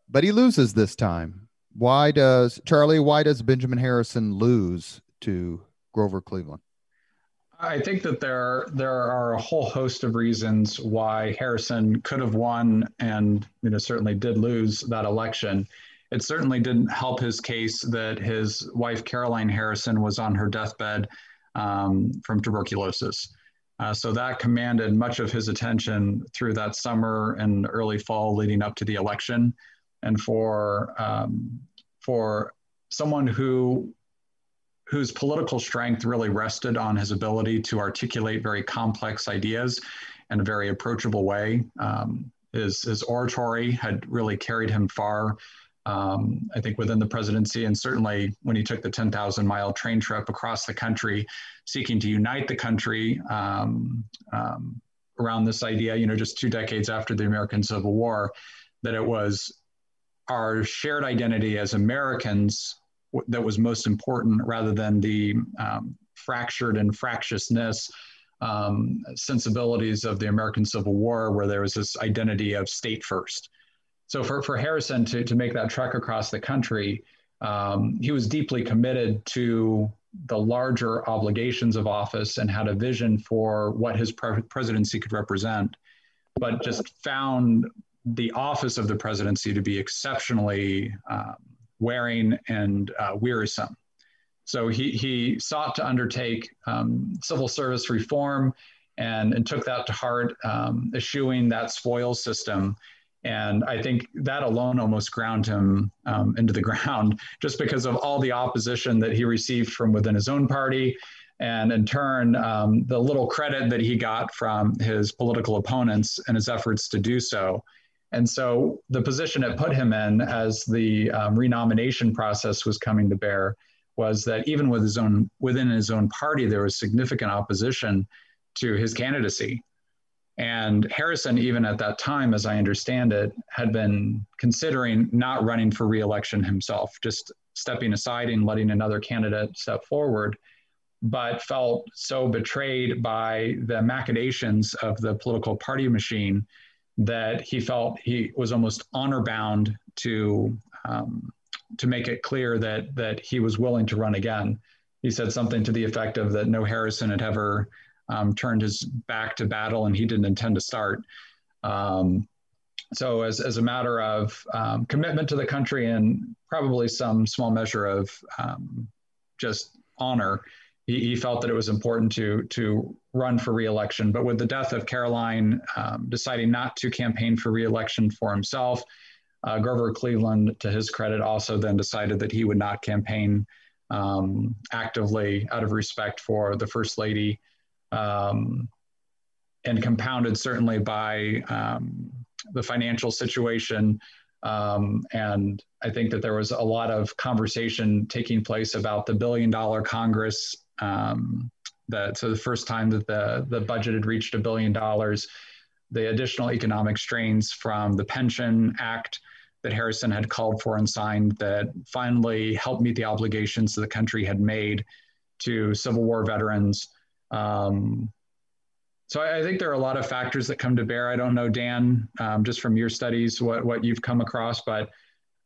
But he loses this time. Why does Benjamin Harrison lose to Grover Cleveland? I think that there are a whole host of reasons why Harrison could have won and certainly did lose that election. It certainly didn't help his case that his wife, Caroline Harrison, was on her deathbed from tuberculosis. So that commanded much of his attention through that summer and early fall leading up to the election. And for someone whose political strength really rested on his ability to articulate very complex ideas in a very approachable way, his oratory had really carried him far, I think, within the presidency, and certainly when he took the 10,000-mile train trip across the country, seeking to unite the country around this idea, just 2 decades after the American Civil War, that it was our shared identity as Americans that was most important rather than the fractured and fractiousness sensibilities of the American Civil War, where there was this identity of state first. So for Harrison to make that trek across the country, he was deeply committed to the larger obligations of office and had a vision for what his presidency could represent, but just found the office of the presidency to be exceptionally wearing and wearisome. So he sought to undertake civil service reform and took that to heart, eschewing that spoils system. And I think that alone almost ground him into the ground, just because of all the opposition that he received from within his own party. And in turn, the little credit that he got from his political opponents and his efforts to do so. And so the position it put him in as the renomination process was coming to bear was that even within his own party, there was significant opposition to his candidacy. And Harrison, even at that time, as I understand it, had been considering not running for re-election himself, just stepping aside and letting another candidate step forward, but felt so betrayed by the machinations of the political party machine that he felt he was almost honor bound to to make it clear that he was willing to run again. He said something to the effect of that no Harrison had ever turned his back to battle, and he didn't intend to start. So as a matter of commitment to the country and probably some small measure of just honor, he felt that it was important to run for re-election. But with the death of Caroline, deciding not to campaign for re-election for himself, Grover Cleveland, to his credit, also then decided that he would not campaign actively out of respect for the First Lady, and compounded certainly by the financial situation. And I think that there was a lot of conversation taking place about the $1 billion Congress. So the first time that the budget had reached $1 billion, the additional economic strains from the Pension Act that Harrison had called for and signed that finally helped meet the obligations that the country had made to Civil War veterans. So I think there are a lot of factors that come to bear. I don't know, Dan, just from your studies, what you've come across, but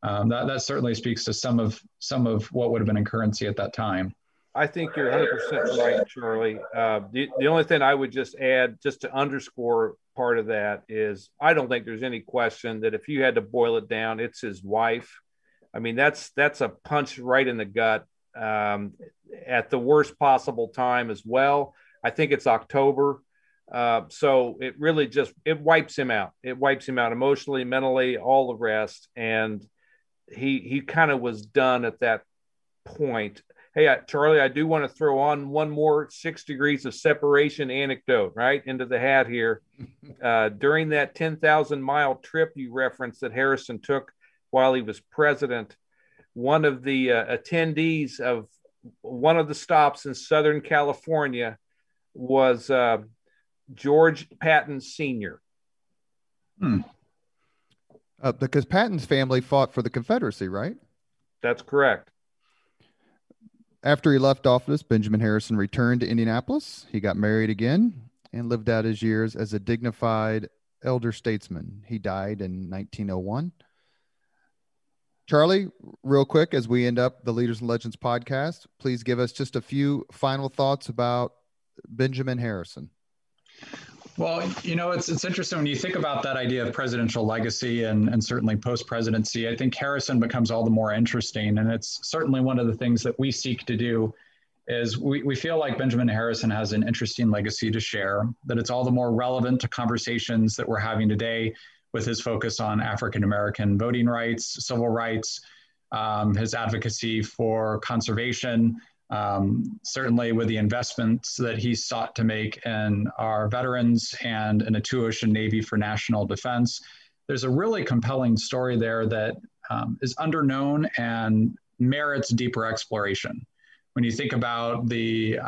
that certainly speaks to some of what would have been in currency at that time. I think you're 100% right, Charlie. The only thing I would just add, just to underscore part of that, is I don't think there's any question that if you had to boil it down, it's his wife. I mean, that's a punch right in the gut at the worst possible time as well. I think it's October. So it really it wipes him out. It wipes him out emotionally, mentally, all the rest. And he kind of was done at that point. Hey, Charlie, I do want to throw on one more 6 degrees of separation anecdote right into the hat here. During that 10,000-mile trip you referenced that Harrison took while he was president, one of the attendees of one of the stops in Southern California was George Patton Sr. Because Patton's family fought for the Confederacy, right? That's correct. After he left office, Benjamin Harrison returned to Indianapolis. He got married again and lived out his years as a dignified elder statesman. He died in 1901. Charlie, real quick, as we end up the Leaders and Legends podcast, please give us just a few final thoughts about Benjamin Harrison. Well, it's interesting when you think about that idea of presidential legacy and certainly post-presidency. I think Harrison becomes all the more interesting. And it's certainly one of the things that we seek to do is we feel like Benjamin Harrison has an interesting legacy to share, that it's all the more relevant to conversations that we're having today with his focus on African-American voting rights, civil rights, his advocacy for conservation, certainly with the investments that he sought to make in our veterans and in a two-ocean Navy for national defense. There's a really compelling story there that is underknown and merits deeper exploration. When you think about the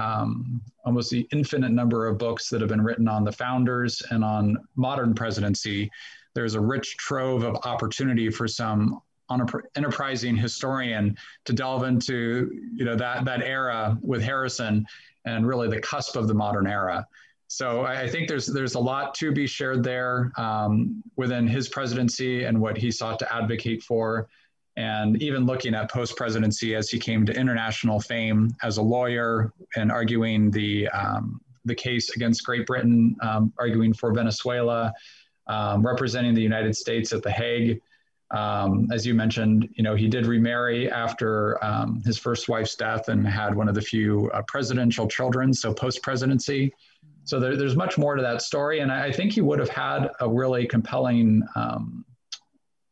almost the infinite number of books that have been written on the founders and on modern presidency, there's a rich trove of opportunity for some enterprising historian to delve into that era with Harrison and really the cusp of the modern era. So I think there's a lot to be shared there within his presidency and what he sought to advocate for, and even looking at post-presidency as he came to international fame as a lawyer and arguing the case against Great Britain, arguing for Venezuela, representing the United States at The Hague. As you mentioned, he did remarry after his first wife's death and had one of the few presidential children, so post-presidency. So there's much more to that story. And I think he would have had a really compelling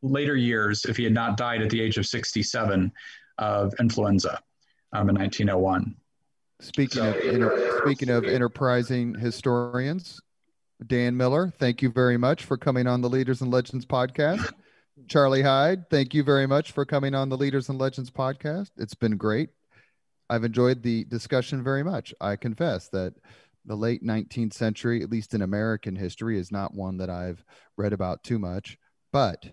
later years if he had not died at the age of 67 of influenza in 1901. Speaking of enterprising historians, Dan Miller, thank you very much for coming on the Leaders and Legends podcast. Charlie Hyde, thank you very much for coming on the Leaders and Legends podcast. It's been great. I've enjoyed the discussion very much. I confess that the late 19th century, at least in American history, is not one that I've read about too much, but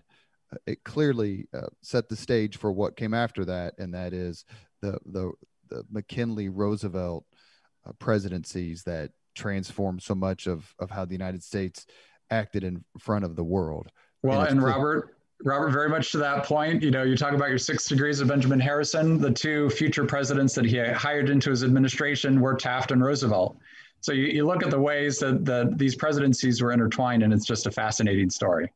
it clearly set the stage for what came after that, and that is the McKinley-Roosevelt presidencies that transformed so much of how the United States acted in front of the world. Well, and Robert, Robert, very much to that point, you talk about your 6 degrees of Benjamin Harrison. The 2 future presidents that he hired into his administration were Taft and Roosevelt. So you look at the ways that these presidencies were intertwined, and it's just a fascinating story.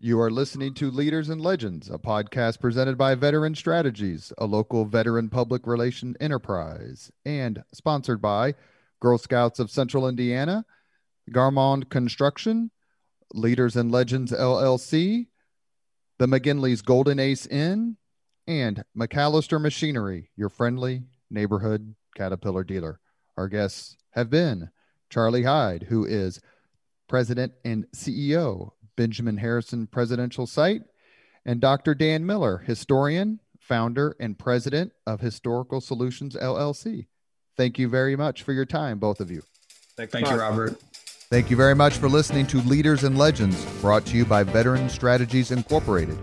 You are listening to Leaders and Legends, a podcast presented by Veteran Strategies, a local veteran public relation enterprise, and sponsored by Girl Scouts of Central Indiana, Garmong Construction, Leaders and Legends LLC, the McGinley's Golden Ace Inn, and MacAllister Machinery, your friendly neighborhood Caterpillar dealer. Our guests have been Charlie Hyde, who is President and CEO, Benjamin Harrison Presidential Site, and Dr. Dan Miller, historian, founder, and president of Historical Solutions LLC. Thank you very much for your time, both of you. Thank you, Robert. Thank you very much for listening to Leaders and Legends, brought to you by Veteran Strategies Incorporated.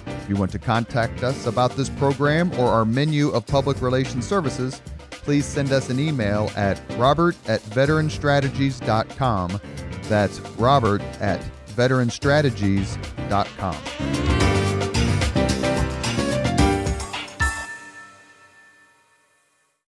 If you want to contact us about this program or our menu of public relations services, please send us an email at robert@veteranstrategies.com. That's robert@veteranstrategies.com.